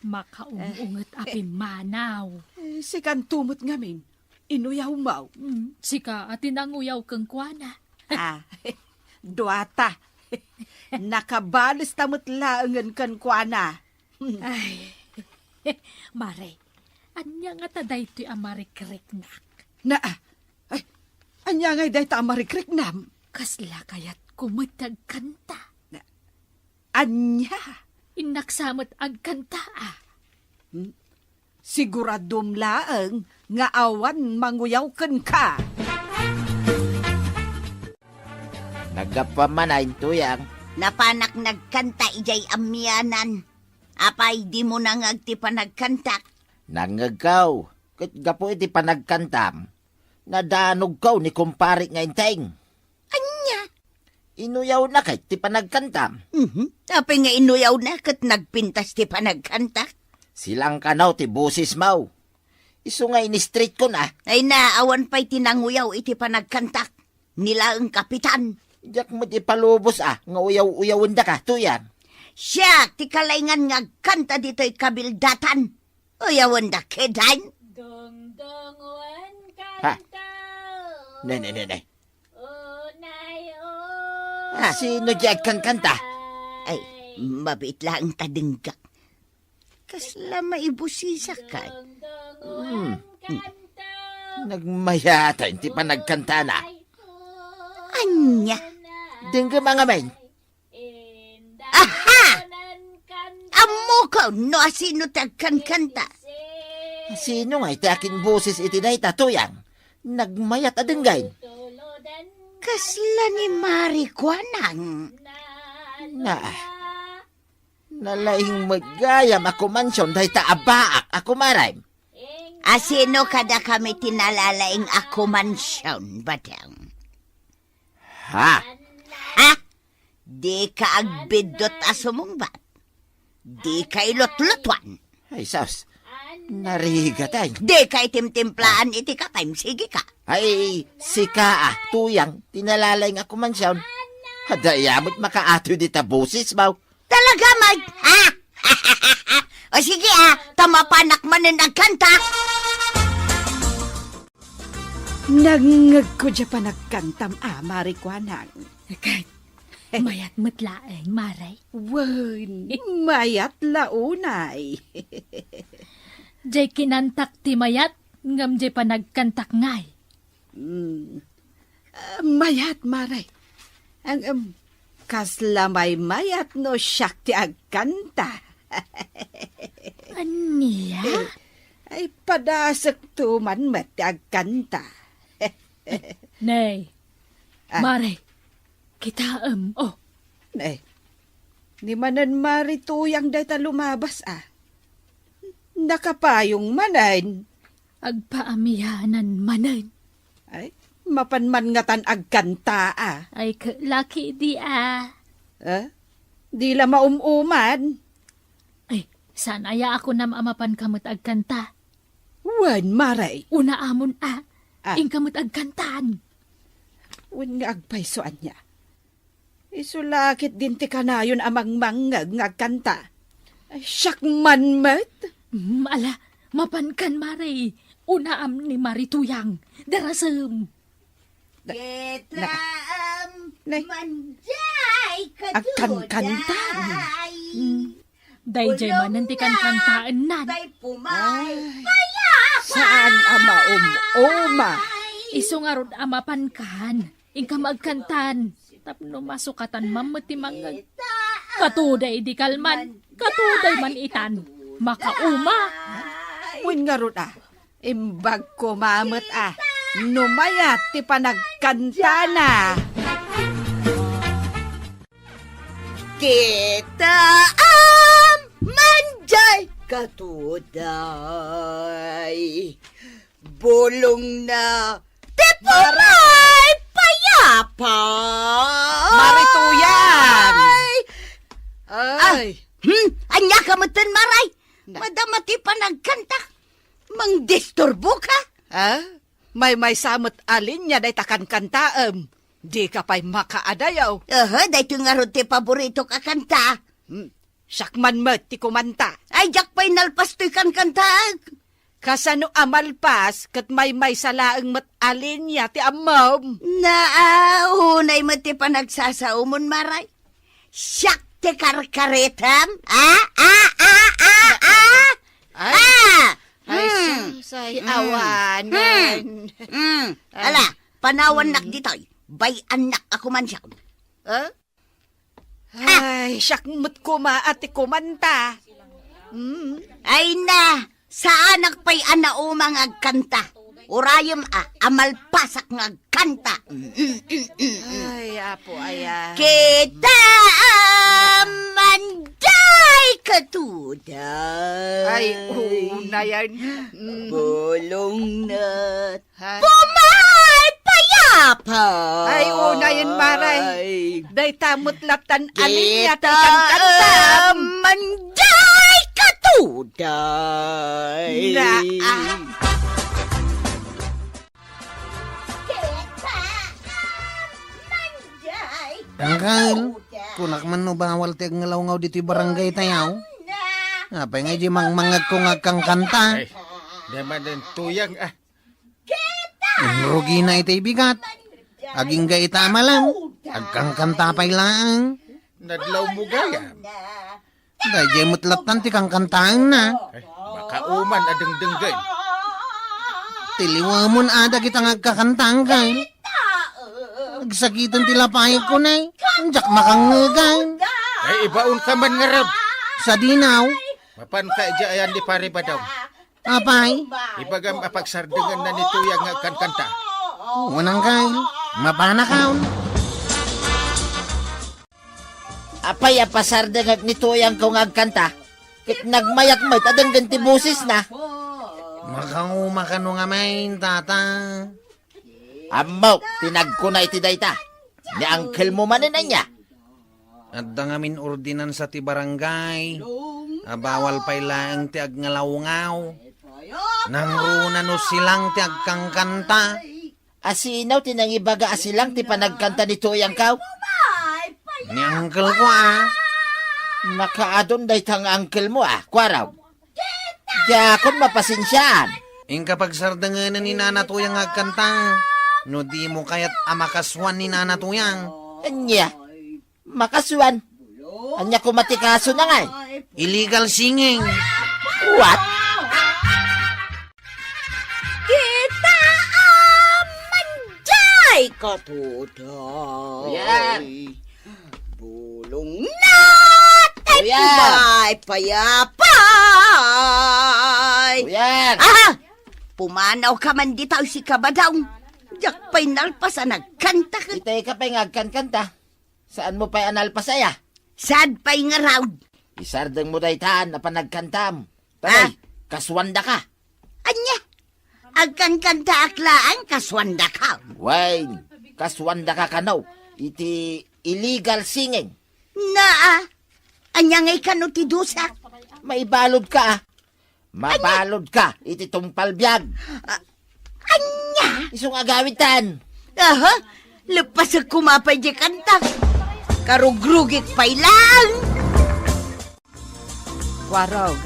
[SPEAKER 7] Makaungat api manaw.
[SPEAKER 2] Sikan tumot ngamin, inuyaw mau.
[SPEAKER 7] Sika atin ang uyaw kang kwana.
[SPEAKER 2] Duata, nakabalis tamot laangan kan kuana.
[SPEAKER 7] Ay, maray, anya nga taday to'y amarikreknak.
[SPEAKER 2] Ay, anya ngay day ta marikrik nam.
[SPEAKER 7] Kasla kaya't kumutag kanta.
[SPEAKER 2] Anya,
[SPEAKER 7] Inaksamot ag kanta
[SPEAKER 2] siguradom laang nga awan manguyaw ken ka.
[SPEAKER 3] Nagapamanayin tuyang.
[SPEAKER 1] Napanak nagkanta ijay amyanan. Apay di mo nangagti pa nagkanta.
[SPEAKER 3] Nangagaw. Kat gapo iti panagkantam, nadanog kaw ni kumpari nga inteng.
[SPEAKER 1] Anya?
[SPEAKER 3] Inuyaw na kay ti panagkantam.
[SPEAKER 1] Api nga inuyaw na kat nagpintas ti panagkanta.
[SPEAKER 3] Silang kanaw ti busis mau. Isu nga ini-street ko na.
[SPEAKER 1] Ay naawan pa'y tinanguyaw iti panagkantak. Nila ang kapitan.
[SPEAKER 3] Diyak mo ti palubos nga uyaw-uyawon da ka, tuyan.
[SPEAKER 1] Siya, ti kalayngan nga kanta dito'y kabildatan. Uyawan da kedan.
[SPEAKER 7] Dong-donguan
[SPEAKER 3] Ha?
[SPEAKER 7] kanta.
[SPEAKER 3] Ne.
[SPEAKER 1] Ah.
[SPEAKER 3] Sino diyak kan kanta?
[SPEAKER 1] Ay, mabit lang tadinggak. Kasla maibusisa ka.
[SPEAKER 3] Nagmayata, hindi pa nagkanta na.
[SPEAKER 1] Anya?
[SPEAKER 3] Dingga mga men.
[SPEAKER 1] Aha! Amo ka, no asino tagkan kanta.
[SPEAKER 3] Sino nga iti aking busis iti na itatuyang? Nagmayat adinggay.
[SPEAKER 1] Kasla ni Marikwanang.
[SPEAKER 3] Nalaing magayam ako mansyon dahil taabaak ako maray.
[SPEAKER 1] Asino kada kami tinalalaing ako mansyon, badang?
[SPEAKER 3] Ha?
[SPEAKER 1] Ha? Di ka agbidot asumong bat? Di ka ilot-lotwan?
[SPEAKER 3] Ay, sus. Nariga tayo.
[SPEAKER 1] Di ka itimtimplaan iti kapay, sige ka.
[SPEAKER 3] Ay, sika tuyang, tinalalaing ako mansyon. Hadayamot makaato di tabusis, mau.
[SPEAKER 1] Talaga, Mag? Ha? O sige tamapanak man na nagkanta.
[SPEAKER 2] Nangag ko dya pa nagkantam, Marikwanang.
[SPEAKER 7] Kahit mayat matlaeng, Maray.
[SPEAKER 2] Wan, mayat launay.
[SPEAKER 7] Jay kinantak ti mayat, ngam jay pa nagkantak ngay.
[SPEAKER 2] Mayat, Maray. Ang kasla may mayat no siyak ti agkanta.
[SPEAKER 7] Aniya?
[SPEAKER 2] Ay padasak to man mat ti agkanta.
[SPEAKER 7] Nay, Maray, kita
[SPEAKER 2] Ni manan marituyang day ta lumabas Nakapayong manan.
[SPEAKER 7] agpaamiyanan manan.
[SPEAKER 2] Ay, mapanman nga tan agkanta
[SPEAKER 7] Ay, laki di
[SPEAKER 2] Di la maumuman.
[SPEAKER 7] Ay, saan aya ako na maamapan kamot agkanta?
[SPEAKER 2] Wan, Maray.
[SPEAKER 7] Una amon ing kamot agkantaan.
[SPEAKER 2] Wan nga agpaysoan niya. Isulakit din ti kanayon amang mangag nga agkanta. Ay, siyak man mat.
[SPEAKER 7] Ala, mapankan Maray. Una am ni Marituyang. Darasem.
[SPEAKER 1] Ketlaam
[SPEAKER 2] Nay.
[SPEAKER 1] manjay
[SPEAKER 2] Agkankantan.
[SPEAKER 7] Dayjay manan ti kankantaan nan.
[SPEAKER 1] Day pumay.
[SPEAKER 2] Saan ama uma?
[SPEAKER 7] Iso nga rod amapan kan. Ingka magkantan. Tapno masukatan mamuti mangag. Katuday di kalman. Katuday man itan. Makauma.
[SPEAKER 2] Wan nga ron Imbag ko mamot Numayat ti panagkanta na.
[SPEAKER 1] Ketaam manjay katuday. Bulong na tipumay payapa.
[SPEAKER 2] Marituyang! Ay!
[SPEAKER 1] Anya ka matan, Maray. Madamati pa nagkanta. Mangdisturbo ka?
[SPEAKER 2] May samot alin niya day takan kantaem. Di ka pa'y makaadayaw.
[SPEAKER 1] Day nga ron ti paborito ka kanta.
[SPEAKER 2] Sakman mat ti kumanta.
[SPEAKER 1] Ay, jak pa'y nalpas to'y kan kanta.
[SPEAKER 2] Kasano amalpas kat may salaang mat alin niya ti amam.
[SPEAKER 1] Naahunay mo ti panagsasaumon, Maray. Siyak ti karkaretam.
[SPEAKER 2] Say awanan.
[SPEAKER 1] Ala, panawan nak ditoy. Bay anak ako man siya.
[SPEAKER 2] Ay, sakmut kumaat ti kumanta.
[SPEAKER 1] Ay na, sa anak pa'y anaumang agkanta. Urayom amalpasak ng agkanta.
[SPEAKER 2] Ay, apo, aya.
[SPEAKER 1] Kita manday
[SPEAKER 6] katuday.
[SPEAKER 2] Ay, una yan.
[SPEAKER 6] Bulong na
[SPEAKER 2] Ha?
[SPEAKER 6] pumay payapa.
[SPEAKER 2] Ay, una yan, Maray. Day tamot latan anin
[SPEAKER 6] Kita
[SPEAKER 2] yata kang kantam.
[SPEAKER 6] manday katuday.
[SPEAKER 2] Na,
[SPEAKER 5] Tangkal, kunak man no bawal ti ngalaw-ngaw dito barangay tayaw. Apay nga di mangmangag ko nga kang kanta.
[SPEAKER 4] Ay, naman din tuyang
[SPEAKER 5] Rugi na ito'y bigat. Aging ga itama lang. Agkang kanta pa'y lang.
[SPEAKER 4] Nadlaw mo gaya.
[SPEAKER 5] Dahil di mutlatan ti kang kantaan na.
[SPEAKER 4] Ay, makauman adeng-denggan.
[SPEAKER 5] Tiliwa mo na ada kita ngagkakantang kay. Nagsakitan tilapay ko na. Diyak makangagan.
[SPEAKER 4] Ay, ibaon ka man nga rab.
[SPEAKER 5] Sa dinaw.
[SPEAKER 4] Mapan ka dya ayan di pare ba daw.
[SPEAKER 5] Apay.
[SPEAKER 4] Ibagam apagsardengan na ni tuyang nga kan kanta.
[SPEAKER 5] Unang kay. Mapanakaw.
[SPEAKER 3] Apay apasardengag ni tuyang ko ngagkanta. Kit nagmayak-mayt adang ganti busis na.
[SPEAKER 5] Makauma ka no nga main, tata.
[SPEAKER 3] Amaw, tinag ko na iti dayta. Ni uncle mo manin na niya.
[SPEAKER 5] At dangamin ordinan sa ti barangay. Bawal pa'y lang ti agngalaw-ngaw. Nang runa no silang ti agkangkanta.
[SPEAKER 3] Asinaw tinangibaga asilang ti panagkanta ni tuyang kaw.
[SPEAKER 5] Ni uncle ko
[SPEAKER 3] Nakaadon daytang uncle mo kwaraw. Yakon mapasinsyaan.
[SPEAKER 5] Ing kapag sardanganan ni Nana Tuyang agkanta, no di mo kaya't amakaswan ni Nana Tuyang.
[SPEAKER 3] Anya, makaswan. Anya kumatikaso na nga.
[SPEAKER 5] Illegal singing.
[SPEAKER 3] What?
[SPEAKER 6] Kita manday katuday.
[SPEAKER 3] Yan.
[SPEAKER 6] Bulong na
[SPEAKER 3] Yan.
[SPEAKER 6] pumay payapay.
[SPEAKER 3] Yan.
[SPEAKER 6] Aha! Pumanaw ka man ditaw si Kabadaw. Diyak pa'y nalpas nagkanta ka.
[SPEAKER 3] Itay ka pa'y ngagkan-kanta. Saan mo pa'y analpasaya?
[SPEAKER 6] Sad pa'y nga raw.
[SPEAKER 3] Isardeng mo daytaan na panagkantam. Taray, kaswanda ka.
[SPEAKER 6] Anya, agkan kanta aklaan kaswanda ka.
[SPEAKER 3] Wayne, kaswanda ka kanaw. Iti illegal singing.
[SPEAKER 6] Naa, anya ngay kanutidusak.
[SPEAKER 3] Maibalod ka Mabalod ka. Iti tumpalbyag.
[SPEAKER 6] Anya,
[SPEAKER 3] Isong agawitan.
[SPEAKER 6] aha, lepas kumapay di kanta. Karugrugik pa'y lang.
[SPEAKER 2] Warog,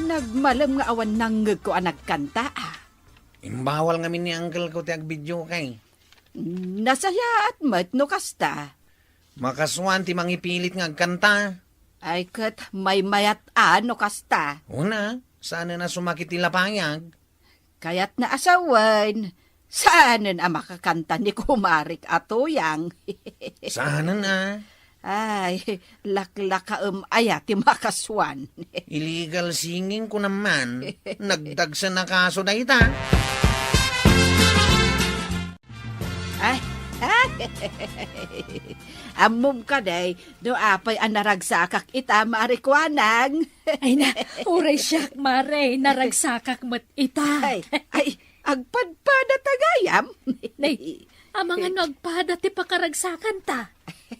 [SPEAKER 2] nagmalam nga awan nanggag ko ang nagkanta.
[SPEAKER 5] Imbawal ngamin ni uncle ko ti agbidyo kay.
[SPEAKER 2] Nasaya at mat no kasta.
[SPEAKER 5] Makaswan ti mangipilit nga agkanta.
[SPEAKER 2] Ay kat may mayat no kasta.
[SPEAKER 5] Una, sana na sumakit ti lapayag.
[SPEAKER 2] Kaya't na asawan. Saanan ang makakanta ni Kumarik Atuyang?
[SPEAKER 5] Sana na.
[SPEAKER 2] Ay, laklakaam aya ti makaswan.
[SPEAKER 5] Illegal singing ko naman. Nagdagsa na kaso na ita.
[SPEAKER 2] Ay, amom ka day, do apay ang naragsakak ita maarikwanang.
[SPEAKER 7] Ay na, uray siya, Mare, naragsakak mat ita.
[SPEAKER 2] Ay, agpadpada tagayam.
[SPEAKER 7] Nay, amang ano agpada ti pakaragsakan ta.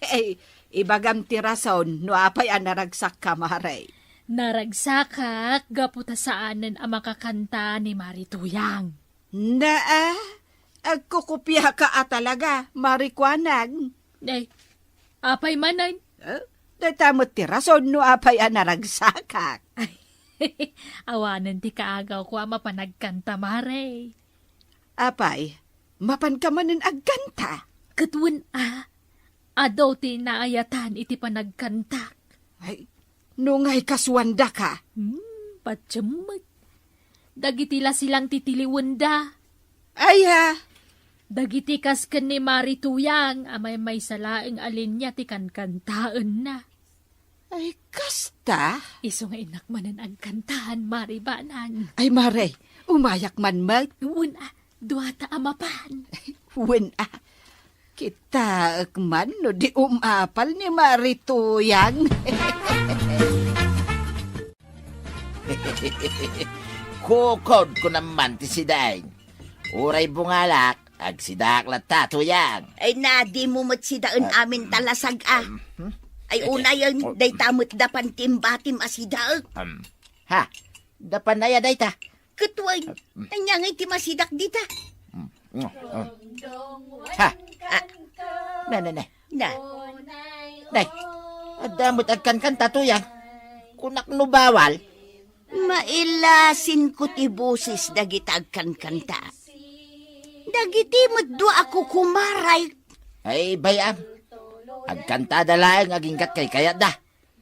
[SPEAKER 2] Ay, ibagam ti rason, no apay ang naragsak ka, Maray.
[SPEAKER 7] Naragsakak, gaputa saanan ang makakanta ni Marituyang.
[SPEAKER 2] Na, agkukupya ka talaga, marikwanag.
[SPEAKER 7] Nay, apay manan.
[SPEAKER 2] Datamot ti rason, no apay ang naragsakak.
[SPEAKER 7] Ay, awanan ti kaagaw ko ama panagkanta, Mare.
[SPEAKER 2] Apay, mapan ka manin agkanta.
[SPEAKER 7] Katwan adaw ti naayatan iti panagkantak.
[SPEAKER 2] Ay, nungay kaswanda ka.
[SPEAKER 7] Patsyamot. Dagitila silang titiliwanda.
[SPEAKER 2] Ay,
[SPEAKER 7] Dagiti kas ken ni Marituyang, amay may salaeng alin niya ti kankantaan na.
[SPEAKER 2] ay, kasta.
[SPEAKER 7] Iso nga inak manan ang kantahan, Maribanan.
[SPEAKER 2] Ay, Maray, umayak man mag.
[SPEAKER 7] Uwan duwata amapan.
[SPEAKER 2] Wen kita akman no di umapal ni Marituyang.
[SPEAKER 3] Kukod ko naman ti sidain. Uray bungalak, ag sidak lata tuyang.
[SPEAKER 1] Ay nadi mo mat si daan amin talasag Ay una yan, day tamot dapan timbatim asidaag.
[SPEAKER 3] Ha? Dapan na ya dayta.
[SPEAKER 1] Katway, ay nyangay ti masidak dita.
[SPEAKER 3] Ha? Na.
[SPEAKER 1] Na,
[SPEAKER 3] Nay, adamot agkan tuyang. Kunak no bawal.
[SPEAKER 1] mailasin ko ti busis dagitag kanta. Dagiti maddo ako kumaray.
[SPEAKER 3] Ay, bayam. Agkanta dalaang agingkat kay kayat da.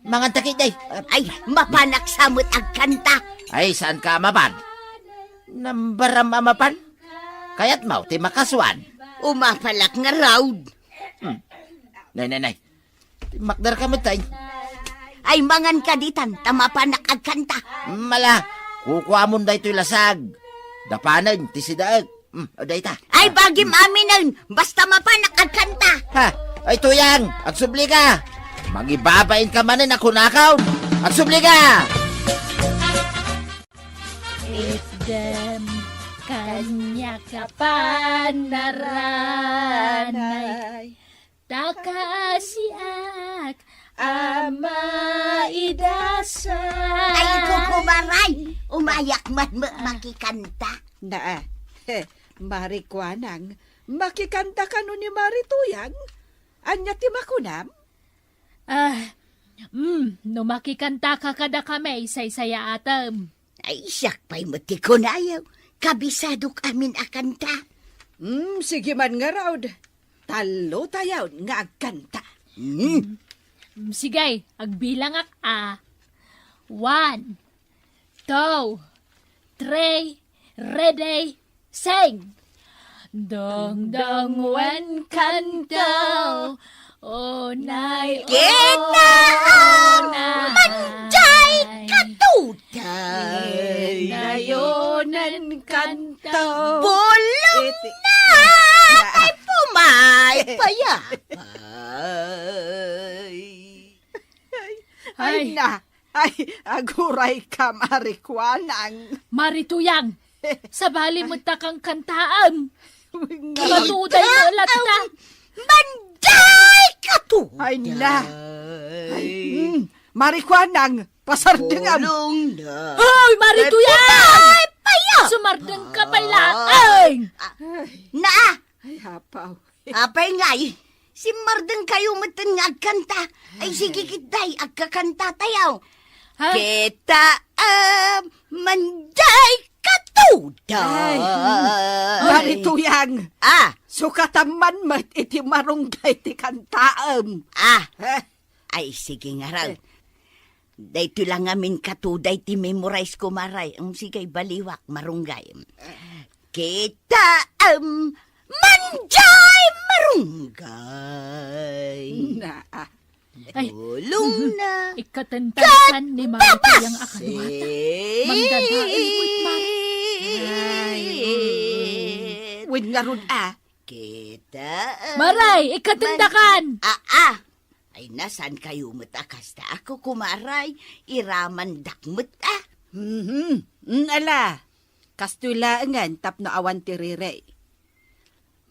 [SPEAKER 3] Mangan takit day.
[SPEAKER 1] Ay, mapanak samot ag kanta.
[SPEAKER 3] Ay, saan ka mapan? Nambaram amapan? Kayat mau, ti makaswan.
[SPEAKER 1] Umapalak nga raud.
[SPEAKER 3] Nay. Makdar ka matay.
[SPEAKER 1] Ay mangan kaditan, tamapanak ag kanta.
[SPEAKER 3] Mala, kukuha mo da ito'y lasag. Dapanan, ti sidaag. Oday ta.
[SPEAKER 1] Ay bagim aminan, basta mapanak ag kanta.
[SPEAKER 3] Ha? Ay, tuyang, agsubli ka. Magibabain ka manin ako nakaw. Agsubli ka!
[SPEAKER 7] If them kanya kapanaranay, takasiak ama idasay.
[SPEAKER 1] Ay kukumaray, umayak man makikanta.
[SPEAKER 2] Na, Marikwanang, makikanta ka no ni Marituyang? Anya ti makunam?
[SPEAKER 7] No makikanta ka kada kami, say-saya atam.
[SPEAKER 1] Ay siyak pa'y mati ko na ayaw. Kabisadok amin akanta.
[SPEAKER 2] Sige man nga raud. Talo tayaw nga agkanta.
[SPEAKER 7] Sige, agbilang ak 1, 2, 3, ready, sing! Dong dong wen kanto, onay
[SPEAKER 1] Kita manjay katutay.
[SPEAKER 7] Nayonan kanto.
[SPEAKER 1] Bulong na ay pumay payapay.
[SPEAKER 2] Ay na, ay aguray ka Marikwanang.
[SPEAKER 7] Marituyang, sabali mo takang kantaan. Matuday mo lata.
[SPEAKER 1] Manjay katutay.
[SPEAKER 2] Ay na. Marikwanang, pasardengam.
[SPEAKER 1] Bulong na
[SPEAKER 7] Hoy, Marituyang!
[SPEAKER 1] ay payap.
[SPEAKER 7] Sumardeng ka pala. Ay!
[SPEAKER 1] Na,
[SPEAKER 2] Ay hapaw.
[SPEAKER 1] apay ngay. Si Mardeng kayo matan nga agkanta. Ay sige kitay, agkakanta tayaw.
[SPEAKER 7] Ha?
[SPEAKER 1] Kita manjay katutay.
[SPEAKER 2] Marituyang, sukataman mat iti marunggay ti kantaam.
[SPEAKER 1] Ay sige nga raw. Dahito lang amin katuday ti memorize ko maray. Sige, baliwak, marunggay. Kita manjay marunggay.
[SPEAKER 2] Na,
[SPEAKER 7] Ay,
[SPEAKER 1] Bulong na.
[SPEAKER 7] ikatantasan ni Marituyang akanuata. Magdadain mo't
[SPEAKER 2] win nga ron
[SPEAKER 1] Kita
[SPEAKER 7] Maray, ikatandakan!
[SPEAKER 1] Ay, nasan kayo matakas ta? Ako kumaray, iraman dakmut
[SPEAKER 2] Ala, kastulaangan tapno awan tirire.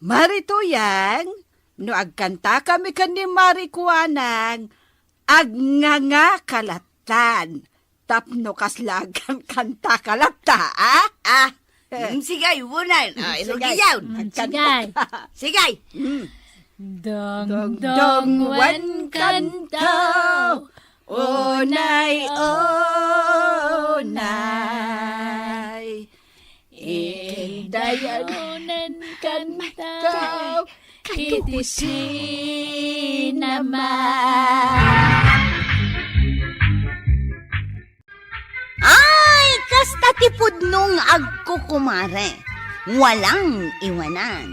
[SPEAKER 2] Marituyang, no agkanta kami kan ni Marikwanang, agnganga kalatan, tapno kaslagan kanta kalata,
[SPEAKER 1] Sigay, wunan.
[SPEAKER 2] Sigay.
[SPEAKER 7] Sigay.
[SPEAKER 1] Sigay.
[SPEAKER 7] Dong dong wen kanto, onay onay. Indayonen kanto, iti sinaman.
[SPEAKER 1] Ay, kasta tipod nung agkukumare. Walang iwanan.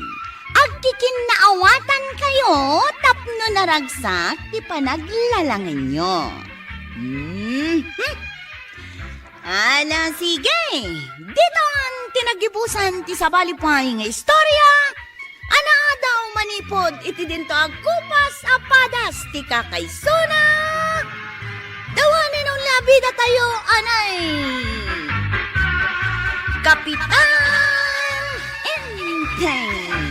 [SPEAKER 1] Agkikinnaawatan kayo, tapno naragsak, ti panaglalangin nyo. Ala, sige. Dito ang tinagibusan ti sabalipay nga istorya. Ana daw manipod, iti dinto agkupas apadas ti kakaysuna. Dawanin ang labida tayo, anay.
[SPEAKER 6] Kapitan Enteng.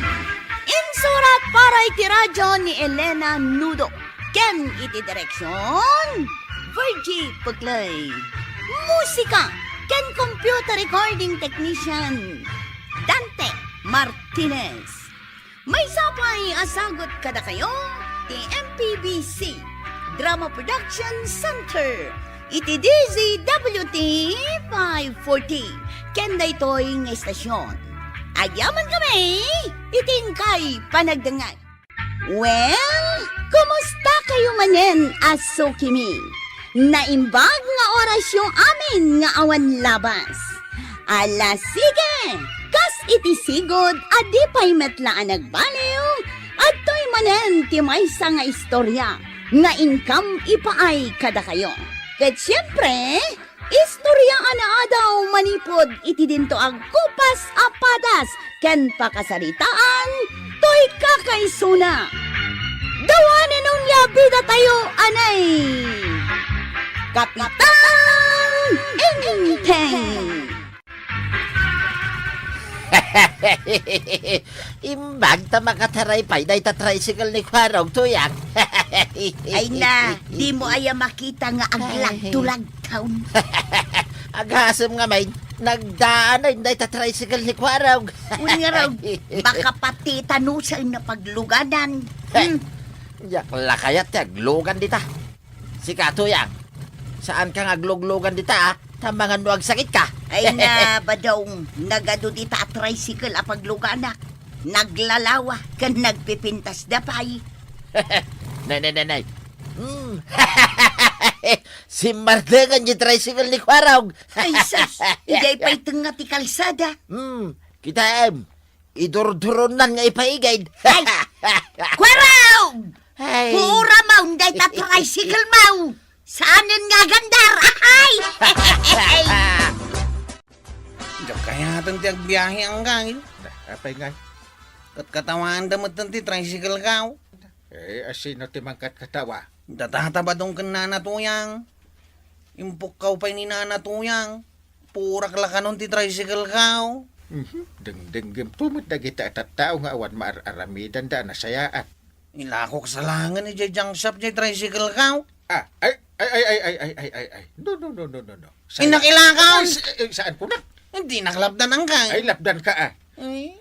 [SPEAKER 6] Insurat para iti radyo ni Elena Nudo. Ken iti direksyon, Virgie Puglay. Musika, ken computer recording technician, Dante Martinez. May sapay asagot kada kayo, ti MPBC Drama Production Center. Iti DZWT 540. Ken daytoy nga estasyon. Agyaman kami, itingkay panagdangay. Well, kumusta kayo manen, Aso Kimi? Naimbag nga oras yung amin nga awan labas. Ala sige, kas iti sigod, adi pa'y metlaan nagbaliw, at to'y manen ti maysa nga istorya, nga income ipaay kada kayo. Ket siyempre, istorya ana daw manipod iti dinto ang kupas apadas, ken pakasaritaan, to'y kakaisuna. Dawanan nung yabida tayo, anay! Kapitan Enteng!
[SPEAKER 3] Imbag ta makataray pa'y day ta tricycle ni Kwarog tuyang.
[SPEAKER 1] Ay na, di mo aya makita nga aglag-tulag taon.
[SPEAKER 3] Aghasem nga may nagdaan ay day ta tricycle ni Kwarog.
[SPEAKER 1] Unya raw, baka pati tanusan na pagluganan.
[SPEAKER 3] Yak lakayat ya aglogan dita. Sika tuyang. Saan ka agloglogan dita ah? Tambangan mo ag sakit ka.
[SPEAKER 1] Ay na, badong, nagado di ta tricycle a pagluganak. Naglalawa, kan nagpipintas dapay.
[SPEAKER 3] Nay. Si Mardengan yung tricycle ni Kwarog.
[SPEAKER 1] Ay sas, igay pa'y tunga ti kalsada.
[SPEAKER 3] Kita idurdurunan nga ipaigay.
[SPEAKER 1] Ay! Kwaraw!
[SPEAKER 3] Ay.
[SPEAKER 1] Pura mau, day ta tricycle mau. Saanin nga gandar, ay!
[SPEAKER 5] Diyak kaya ti agbiyahe ang gangin.
[SPEAKER 4] Apay nga.
[SPEAKER 5] Kat katawan damot ti tricycle ka.
[SPEAKER 4] Asino ti mangkat katawa?
[SPEAKER 5] Datatabadong kan nanatuyang. Impok kaw pa'y ni nanatuyang. Purak lakanon ti tricycle ka.
[SPEAKER 4] Dengdeng tumot na kita at tao nga awan maaramidan da na sayaan.
[SPEAKER 5] Ilakok sa langan ni Jajang Shop jay tricycle ka.
[SPEAKER 4] Ay. No.
[SPEAKER 5] Inakilakaw!
[SPEAKER 4] Saan ko na?
[SPEAKER 5] Hindi naklapdan ang kang.
[SPEAKER 4] Ay, lapdan ka ah.
[SPEAKER 5] Ay,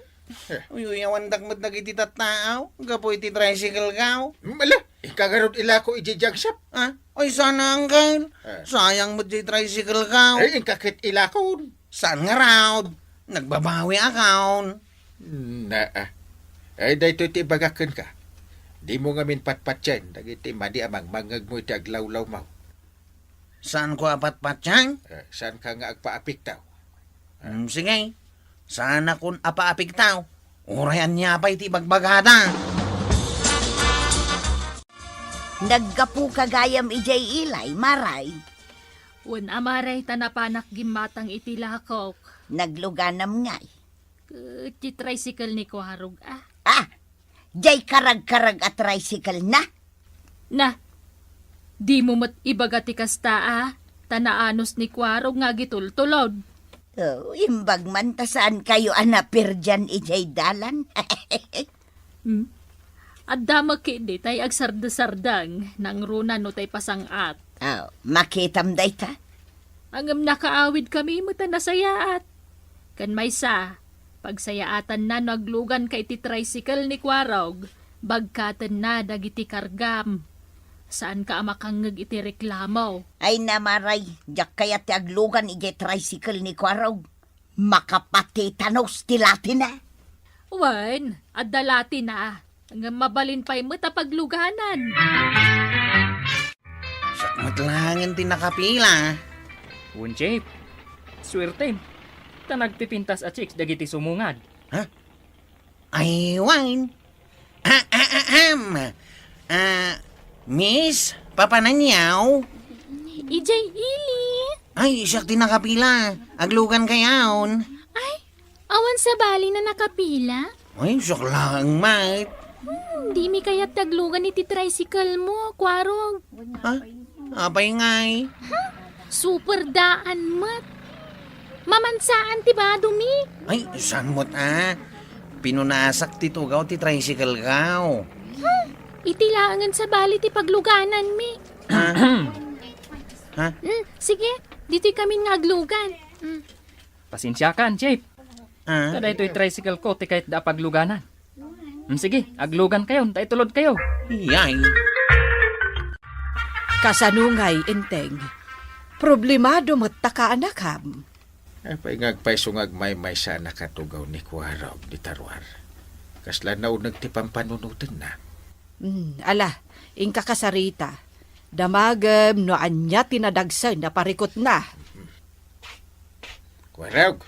[SPEAKER 5] uyawan dagmat na kiti tataaw. Gapo iti tricycle ka.
[SPEAKER 4] Mala, ikagarod ila ko ijijag shop.
[SPEAKER 5] Ay, sana ang kang. Sayang mo jay tricycle ka.
[SPEAKER 4] Ay, ikakit ila ko.
[SPEAKER 5] Saan nga raw? Nagbabawi account.
[SPEAKER 4] Ay, dahito iti bagakan ka. Di mo nga min patpat yan. Dagiti madi amang mangag mo iti aglawlaw mo.
[SPEAKER 5] Saan ko apat-pat yan?
[SPEAKER 4] Saan ka nga agpaapik tao?
[SPEAKER 5] Sige. Sana kun apaapig tao. Urayan niya pa iti bagbagada.
[SPEAKER 1] Naggapu kagayam ijay ilay, maray.
[SPEAKER 7] Wan amaray tanapanak gimatang iti lakok.
[SPEAKER 1] Nagluganam ngay.
[SPEAKER 7] Ti tricycle ni Kwarog
[SPEAKER 1] Jay karag-karag at tricycle na.
[SPEAKER 7] Na, di mo mat ibaga ti kasta tanaanos ni Kwarog nga gitultulod.
[SPEAKER 1] Oh, imbag man ta saan kayo anapir dyan ijay dalan.
[SPEAKER 7] At dama kindi tay agsarda-sardang nang runa no tay pasangat.
[SPEAKER 1] Oh, makitam day ta.
[SPEAKER 7] Angam nakaawid kami mo nasayaat. Kan may pagsayaatan na naglugan kay ti tricycle ni Kwarog, bagkatan na dagiti kargam. Saan ka amakangag iti reklamo?
[SPEAKER 1] Ay namaray, jak kaya ti aglugan ijay tricycle ni Kwarog. Makapatitanos ti lati na.
[SPEAKER 7] Wan, at dalati na. Hanggang mabalin pa'y matapagluganan.
[SPEAKER 5] Sakmat langan ti nakapila.
[SPEAKER 8] Unjay, swerte. Ta nagpipintas at chicks dagiti sumungad.
[SPEAKER 5] Ay, wine. Miss, papananyaw.
[SPEAKER 7] Ijay ili.
[SPEAKER 5] Ay, siyak ti nakapila. Aglugan kayaon.
[SPEAKER 7] Ay, awan sa bali na nakapila.
[SPEAKER 5] Ay, siyak lang, mate.
[SPEAKER 7] Di mi kaya't taglugan iti tricycle mo, Kwarog.
[SPEAKER 5] Apay ngay.
[SPEAKER 7] Super daan mat. Mamansaan ti ba, dumi?
[SPEAKER 5] Ay, saan mo't pinunasak ti tugaw ti tricycle gaw.
[SPEAKER 7] Itilaangan sa bali ti pagluganan mi.
[SPEAKER 5] Ha?
[SPEAKER 7] Sige, dito'y kami ngaglugan.
[SPEAKER 8] Pasensya kan, Jeep.
[SPEAKER 5] Ah?
[SPEAKER 8] Kada ito'y tricycle ko, ti kahit da pagluganan. Sige, aglugan kayo, tulod kayo.
[SPEAKER 5] Yay.
[SPEAKER 2] Kasanungay, Inteng. Problemado mo't taka anak ham.
[SPEAKER 4] Apay ngagpaisungag may sa nakatugaw ni Kuwaraw di Tarwar. Kasla na unag ti pampanunutan na.
[SPEAKER 2] Ala, ingka kasarita. Damagem no anya tinadagsan na parikot na.
[SPEAKER 4] Kuwaraw,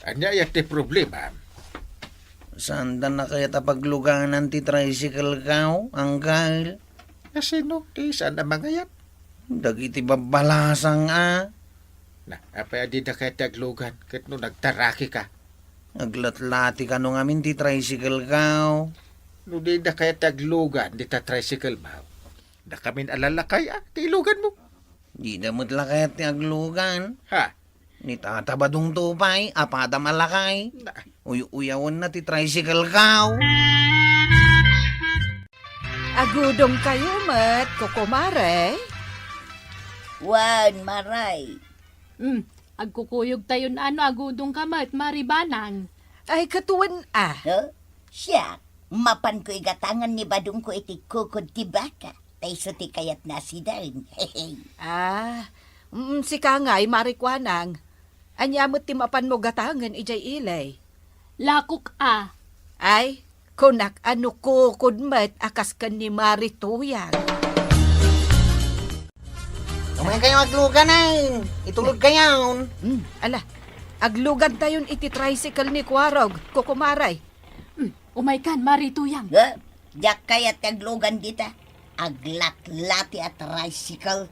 [SPEAKER 4] anya yak ti problema.
[SPEAKER 5] Saan da na kaya tapagluganan ti tricycle gaw, Anggal?
[SPEAKER 4] Nasino ti saan na mga yan?
[SPEAKER 5] Dagiti babalasang
[SPEAKER 4] Na, apay adi na kaya taglugan kat no nagtaraki ka.
[SPEAKER 5] Aglatlati ka nung amin ti tricycle gaw.
[SPEAKER 4] No di na kaya taglugan di ta tricycle mo. Da kamin alalakay ti ilugan mo.
[SPEAKER 5] Di na mo't lakayat ti aglugan.
[SPEAKER 4] Ha?
[SPEAKER 5] Ni tatabadong tupay, apada malakay.
[SPEAKER 4] Na,
[SPEAKER 5] Uyawan na ti tricycle gaw.
[SPEAKER 2] Agudong kayo, mat, kukumare.
[SPEAKER 1] Wan, maray.
[SPEAKER 7] Agkukuyog tayo na agudong kamat, maribanang.
[SPEAKER 2] Ay, katuwan
[SPEAKER 1] Huh? Siya, mapan ko igatangan ni badong ko iti kukod ti baka. Tayso ti kayat na si Darn.
[SPEAKER 2] Si Kangay, marikwanang. Anyamot ti mapan mo gatangan, ijay ilay.
[SPEAKER 7] Lakok
[SPEAKER 2] Ay, kunak ano kukod mat, akas ka ni Marituyang.
[SPEAKER 5] Kumain kayo aglugan ay. Itulog kayo.
[SPEAKER 2] Ala, aglugan tayon iti tricycle ni Kwarog, kukumaray.
[SPEAKER 7] Umay kan, marituyang.
[SPEAKER 1] Huh? Diyak kayat taglugan dita. Aglat-lati at tricycle.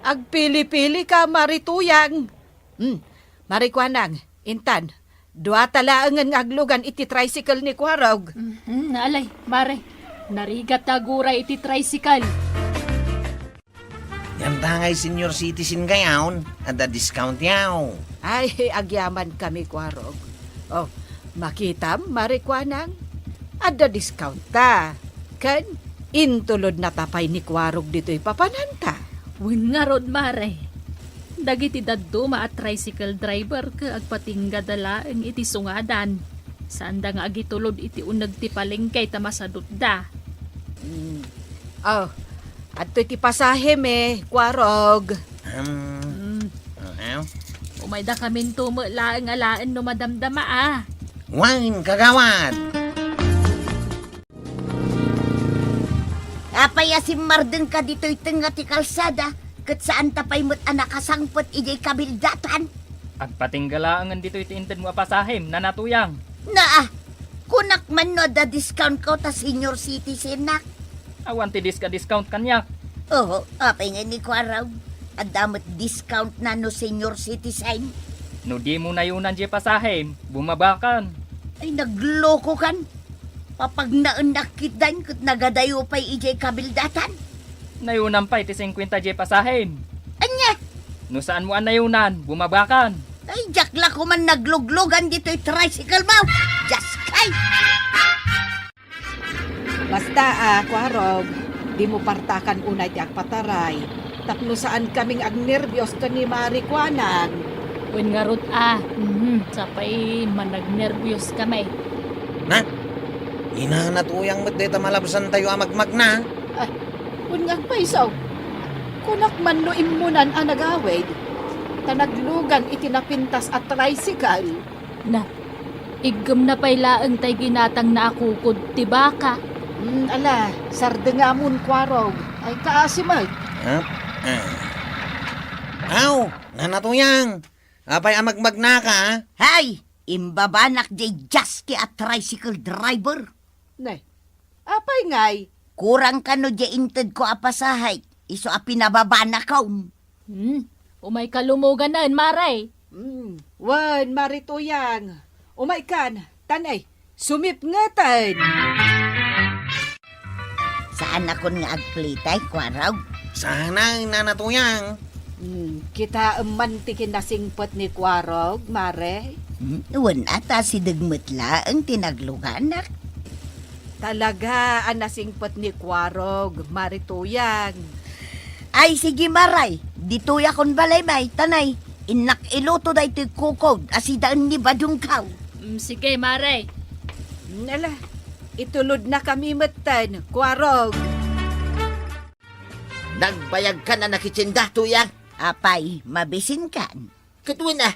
[SPEAKER 2] Agpili-pili ka, Marituyang. Marikwanang, Intan, dua talaangan nga aglugan iti tricycle ni Kwarog.
[SPEAKER 7] Naalay, mare. Narigat taguray iti tricycle.
[SPEAKER 5] Yan tangay senior citizen kayaon. Ada discount yaw.
[SPEAKER 2] Ay, agyaman kami, Kwarog. Oh, makitam, Marikwanang. Ada discount ta. Kan, intulod na tapay ni Kwarog dito'y papananta.
[SPEAKER 7] Wen nga rod, mare. Dagiti daduma at tricycle driver ka agpatingga dalaan iti sungadan. Saan da nga agitulod iti unag ti palengkay tamasadot da.
[SPEAKER 2] Oh, at iti pasahim Kwarog.
[SPEAKER 7] Umay da kamin tumo laang alaan no madamdama
[SPEAKER 5] Wine kagawad.
[SPEAKER 1] Apaya si Mardeng ka dito'y tenga ti kalsada. Kat saan tapay mo't anak kasangpot ijay kabildatan.
[SPEAKER 8] Agpatinggalaangan dito itiinted mo apasahim, nanatuyang.
[SPEAKER 1] Na kunak man no da discount ko ta senior citizen nak.
[SPEAKER 8] Awan ti discount kanyak.
[SPEAKER 1] Oo, apay nga ni Kwaraw. Adamot discount na no senior citizen.
[SPEAKER 8] No di mo nayunan di pasahim, bumabakan.
[SPEAKER 1] Ay nagloko kan. Papag naunakkitan kat nagadayo pa'y ijay kabildatan.
[SPEAKER 8] Nayunan pa iti 50 di pasahim.
[SPEAKER 1] Anya?
[SPEAKER 8] No saan mo an nayunan, bumabakan.
[SPEAKER 1] Ay, jakla ko man nagluglugan dito'y tricycle mo. Just kay.
[SPEAKER 2] Basta Kwarog, di mo partakan unay ti agpataray. Tapno saan kaming agnervyos ka ni Marikwanang.
[SPEAKER 7] Wen nga rod sapay managnervyos kami.
[SPEAKER 5] Na? Inanatuyang mo't deta malabsan tayo amagmag na.
[SPEAKER 2] Kung nga paisaw, kunak man no imunan ang nagawid, tanaglugan itinapintas at tricycle.
[SPEAKER 7] Na, igam na pay laang tay ginatang na akukod ti baka.
[SPEAKER 2] Ala, sarde nga mun Kwarog, ay kaasimay.
[SPEAKER 5] Aw, nanatuyang. Apay amagmag na ka.
[SPEAKER 1] Hay, imbabanak jay jaski at tricycle driver.
[SPEAKER 2] Ne, apay ngay,
[SPEAKER 1] Kurang ka no jay inted ko apasahay. Iso a pinababana ka.
[SPEAKER 7] Umay kalumuganan, maray.
[SPEAKER 2] wan Marituyang, umaikan, tanay, sumip ngatan.
[SPEAKER 1] Saan akon nga agplitay, Kwaraw?
[SPEAKER 5] Sana nanatuyang.
[SPEAKER 2] Kita mantikin na singpot ni Kwarog, Mare.
[SPEAKER 1] Wan ata si Dagmutla ang tinagluganak.
[SPEAKER 2] Talaga ang nasingpot ni Kwarog, Marituyang.
[SPEAKER 1] Ay, sige maray. Dito ya kon balay may, tanay. Inak iluto da ito'y kukod, asidaan ni Badungkaw.
[SPEAKER 7] Sige, Mare.
[SPEAKER 2] Nala, itulod na kami matan, Kwarog.
[SPEAKER 3] Nagbayag ka na nakitsinda, tuyang.
[SPEAKER 1] Apay, mabisin kan.
[SPEAKER 3] Katuwin na.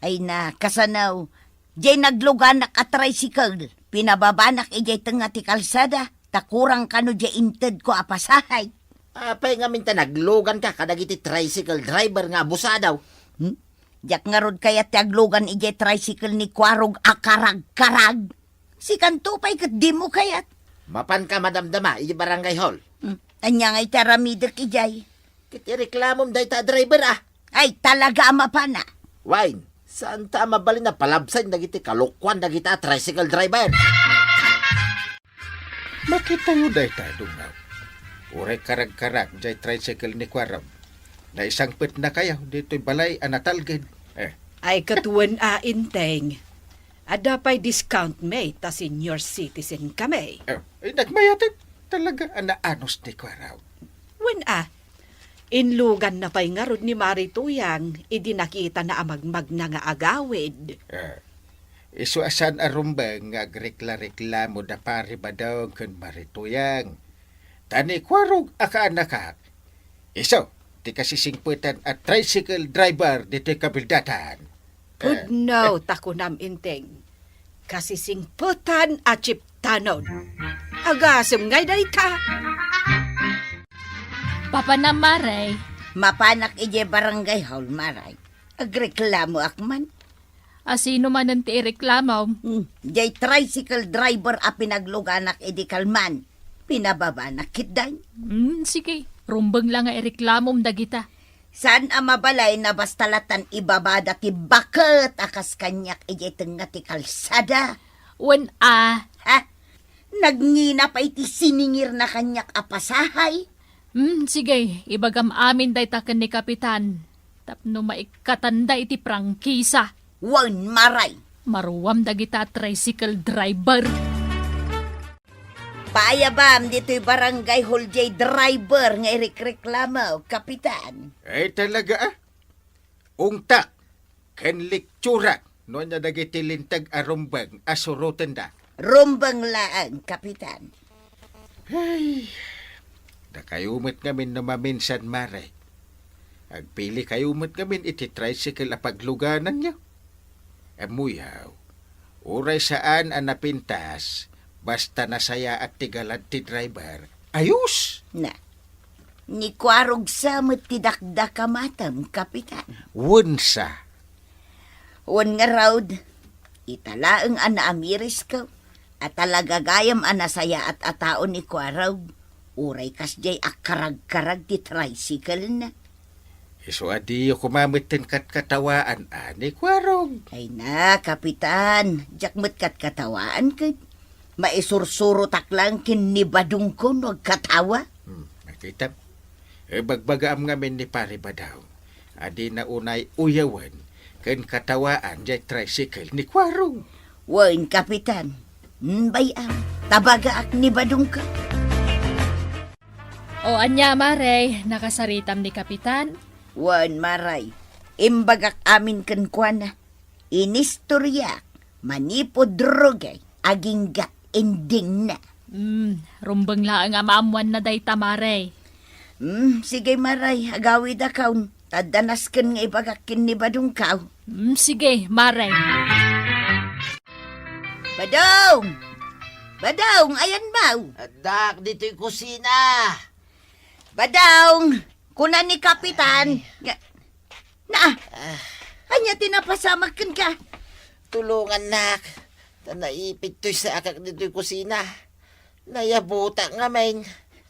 [SPEAKER 1] Ay na, kasanaw. Jay nagluganak at tricycle. Pinababanak ijay tanga ti kalsada. Takurang kano jay inted ko apasahay.
[SPEAKER 3] Apay nga minta naglugan ka, kadagiti tricycle driver nga busadaw.
[SPEAKER 1] Jak nga rod kaya taglugan ijay tricycle ni Kwarog akarag-karag. Si Kantupay kat di mo kayat.
[SPEAKER 3] Mapan ka madamdama, iji barangay hall.
[SPEAKER 1] Anya nga'y taramidek ijay.
[SPEAKER 3] Kiti reklamom day ta driver ah.
[SPEAKER 1] Ay, talaga mapana.
[SPEAKER 3] Wine, saan ta mabalin na palabsan dagiti kalukwan dagita tricycle driver?
[SPEAKER 4] Makita yun day ta, Dungaw. Uray karag-karag jay tricycle ni Kwarog. Na isang pit na kayo dito'y balay anatalgid.
[SPEAKER 2] Ay katuwan inteng. Ada pa'y discount may ta senior citizen kami.
[SPEAKER 4] Nagmayatid talaga anaanos ni Kwarog.
[SPEAKER 2] Wen inlugan na pa'y ngarod ni Marituyang, idi nakita na amagmag na nga agawid.
[SPEAKER 4] Isuasan arumbang nga agrekla-reklamo da pari ba daw kun Marituyang. Tani Kwarog aka-anakak. Iso, ti kasisingputan at tricycle driver dito kabildatan.
[SPEAKER 2] Pudno takunam inteng. Kasisingputan at chiptanon. Agasem ngay day ta.
[SPEAKER 7] Papa na, Mare.
[SPEAKER 1] Mapanak ijay barangay hall, maray. Agreklamo akman.
[SPEAKER 7] Asino man ang tiireklamaw.
[SPEAKER 1] Jay tricycle driver a pinagluganak edi kalman. Pinababanak kitday.
[SPEAKER 7] Sige, rumbang lang nga ireklamom dagita.
[SPEAKER 1] Saan ang mabalay na bastalatan ibabada ti bakit akas kanyak ijay tenga ti kalsada?
[SPEAKER 7] Wen
[SPEAKER 1] Ha? Nagngina pa iti siningir na kanyak apasahay?
[SPEAKER 7] Sige, ibagam amin day taken ni Kapitan. Tapno maikatanda iti prangkisa.
[SPEAKER 1] Wan maray.
[SPEAKER 7] Maruwam dagita tricycle driver.
[SPEAKER 1] Paayabam dito'y barangay hall jay driver nga irekreklamo, kapitan.
[SPEAKER 4] Talaga Ungtak, ken likturak, no niya dagiti lintag arumbang asurutan da.
[SPEAKER 1] Rumbang laan, kapitan.
[SPEAKER 4] Nakayumot ngamin na maminsan, Mare. Agpili kayumot ngamin iti tricycle apagluganan niyo. Amuyaw, uray saan ang napintas, basta nasaya at tigalad ti driver. Ayos!
[SPEAKER 1] Na, ni Kwarog samot ti dakdakamatam, kapitan.
[SPEAKER 4] Wunsa.
[SPEAKER 1] Wan nga raud, italaang ana amiris ko, at talaga gayam anasaya at ataon ni Kwarog. Uray kas jay akarag-karag ti tricycle na.
[SPEAKER 4] Iso adiyo kumamitin kat katawaan, ani Kwarog.
[SPEAKER 1] Ay na, kapitan, jakmet kat katawaan ka. Maisursuro taklang kinibadong ko no katawa.
[SPEAKER 4] Nakita? Bagbagaam ngamin ni pare ba daw. Adi na unay uyawan, ken katawaan jay tricycle ni Kwarog.
[SPEAKER 1] Wan, kapitan, bayam, tabagaak ni badong ka.
[SPEAKER 7] O anya, Mare, nakasaritam ni Kapitan.
[SPEAKER 1] Wan, maray, imbagak amin kenkwana. Inistoryak, manipodrogay, aging gat ending na.
[SPEAKER 7] Rumbang lang nga maamuan na day Mare.
[SPEAKER 1] Sige maray, agawid akaw. Tadanasken nga ibagakin ni badong kaw.
[SPEAKER 7] Sige, Mare.
[SPEAKER 1] Badong! Badong, ayan mau.
[SPEAKER 3] Dak, dito'y kusina.
[SPEAKER 1] Badong! Kunan ni kapitan. Anya tinapasamakan ka.
[SPEAKER 3] Tulungan nak. Naipit to'y sa akak dito'y kusina. Nayabuta nga main.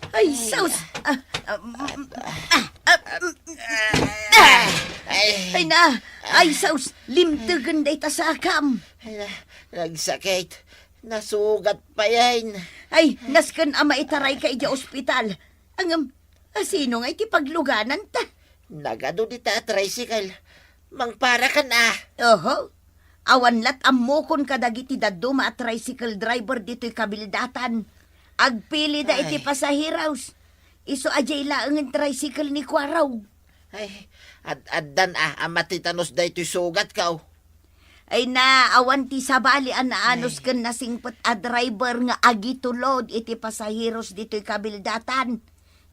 [SPEAKER 1] Ay, saus. Ay na. Ay, saus. Limtagan day ta sa akam.
[SPEAKER 3] Nagsakit. Nasugat pa yan.
[SPEAKER 1] Ay, naskan ama itaray ka ija ospital. Sino nga iti pagluganan ta?
[SPEAKER 3] Nagado di ta tricycle. Mangpara ka na.
[SPEAKER 1] Oho. Awan lat amokon kadagiti daduma at tricycle driver dito'y kabildatan. Agpili da iti pasahiraws. Iso ajay laang ang tricycle ni Kwaraw.
[SPEAKER 3] Ay, addan amatitanos da ito'y sugat ka.
[SPEAKER 1] Ay na awan ti sabali an naanos ken nasingpet a driver nga agitulod iti pasahiros dito'y kabildatan.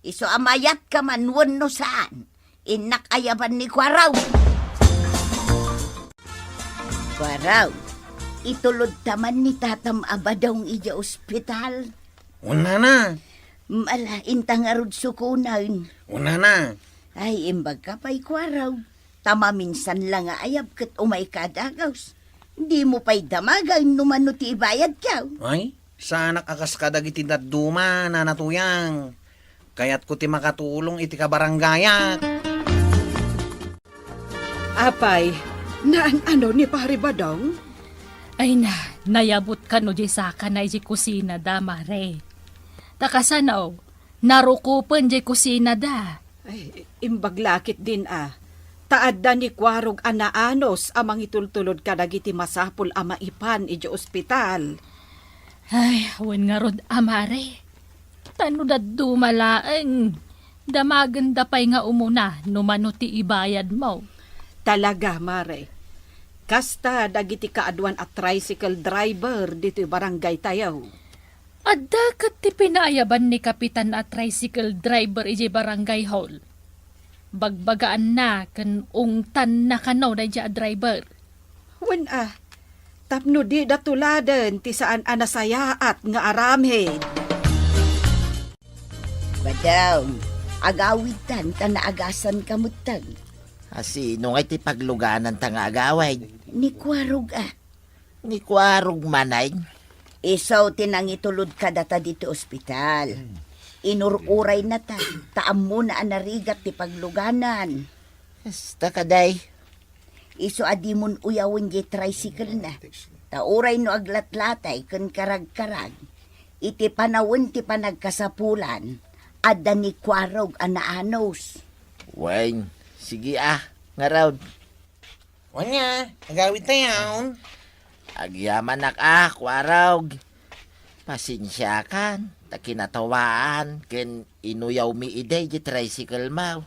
[SPEAKER 1] Iso amayat ka man wenno saan. Inak ayaban ni Kwaraw. Kwaraw, itulod taman ni Tatam Abadong ija ospital.
[SPEAKER 5] Una na.
[SPEAKER 1] Mala, intang arud sukunan.
[SPEAKER 5] Una na.
[SPEAKER 1] Ay, imbag ka pa'y Kwaraw. Tama minsan lang nga ayab kat umay kadagaws. Di mo pa'y damagang numano ti ibayad ka.
[SPEAKER 5] Ay, sana akas kadagiti daduma na natuyang. Kaya't ko ti makatulong iti kabarangayat.
[SPEAKER 2] Apay, naan ano ni Pare Badong?
[SPEAKER 7] Ay na, nayabot ka no di saka na di kusina da, Mare. Takasanaw, narukupan di kusina da.
[SPEAKER 2] Ay, imbaglakit din Taad da ni Kwarog anaanos amang itultulod ka dagiti masapul a maipan iti ospital.
[SPEAKER 7] Ay, awan nga rod, Mare. Tano da dumalaeng. Damaganda pa'y nga umuna, numano ti ibayad mo.
[SPEAKER 2] Talaga, Mare. Kasta dagiti kaadwan at tricycle driver dito barangay tayaw.
[SPEAKER 7] At dakat ti pinaayaban ni Kapitan at tricycle driver iji barangay hall. Bagbagaan na kan ungtan na kanaw na iji driver.
[SPEAKER 2] Wen tapno di datuladen ti saan anasayaat nga aramhed.
[SPEAKER 1] Badaw, agawid tan tanaagasan kamutang.
[SPEAKER 3] Sino nga iti pagluganan ta nga agaway?
[SPEAKER 1] Ni Kwarog
[SPEAKER 3] Ni Kwarog manay.
[SPEAKER 1] Isaw tinangitulod ka data dito ospital. Inururay na ta. Taam mo na anarigat ti pagluganan.
[SPEAKER 3] Basta kaday.
[SPEAKER 1] Iso adimon uyawin di tricycle na. Tauray no aglatlatay kun karag-karag. Iti panawin ti panagkasapulan. Adda ni Kwarog anaanos.
[SPEAKER 3] Wayne, sige nga raw.
[SPEAKER 5] Wanya, agawid tayo.
[SPEAKER 3] Agyaman Kwarog. Pasensya kan. Takinatawaan ken inuyaw mi iday di tricycle mau.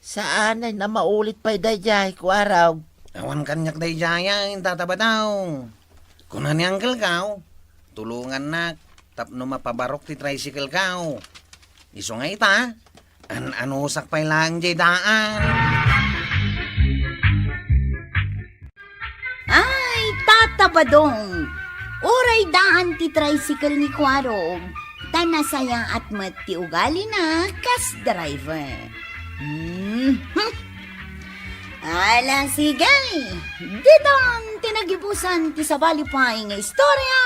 [SPEAKER 3] Saan ay na maulit pa iday jay, Kwarog?
[SPEAKER 5] Awan kanyak day jaya, tataba daw. Kunan ni Uncle Kaw, tulungan nak, tapno mapabarok ti tricycle Kaw. Iso nga ita, anusak pa'y lang jay daan.
[SPEAKER 6] Ay, tatabadong! Uray daan ti tricycle ni Kwarog. Tanasaya at mati ugali na kas driver. Ala, sige. Didon tinagipusan ti sabalipay nga istorya.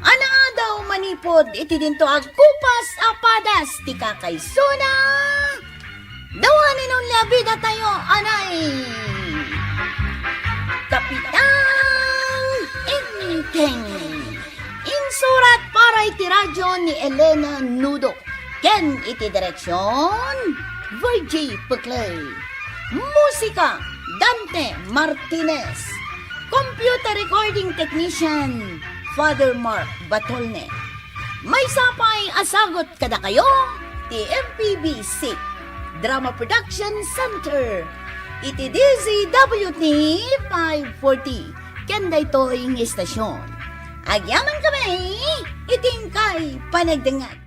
[SPEAKER 6] Ana daw manipod iti dinto agkupas apadas ti kakaysuna. Dawanin nung labida tayo, anay. Kapitan Inteng. Insurat para iti radyo ni Elena Nudo. Ken iti direksyon, Virgie Peclay. Musika, Dante Martinez. Computer recording technician, Father Mark Batolne. May sapay asagot kada kayo, ti MPBC Drama Production Center. Iti DZWT 540. Kenda ito yung istasyon. Agyaman kami, iting kay panagdangat.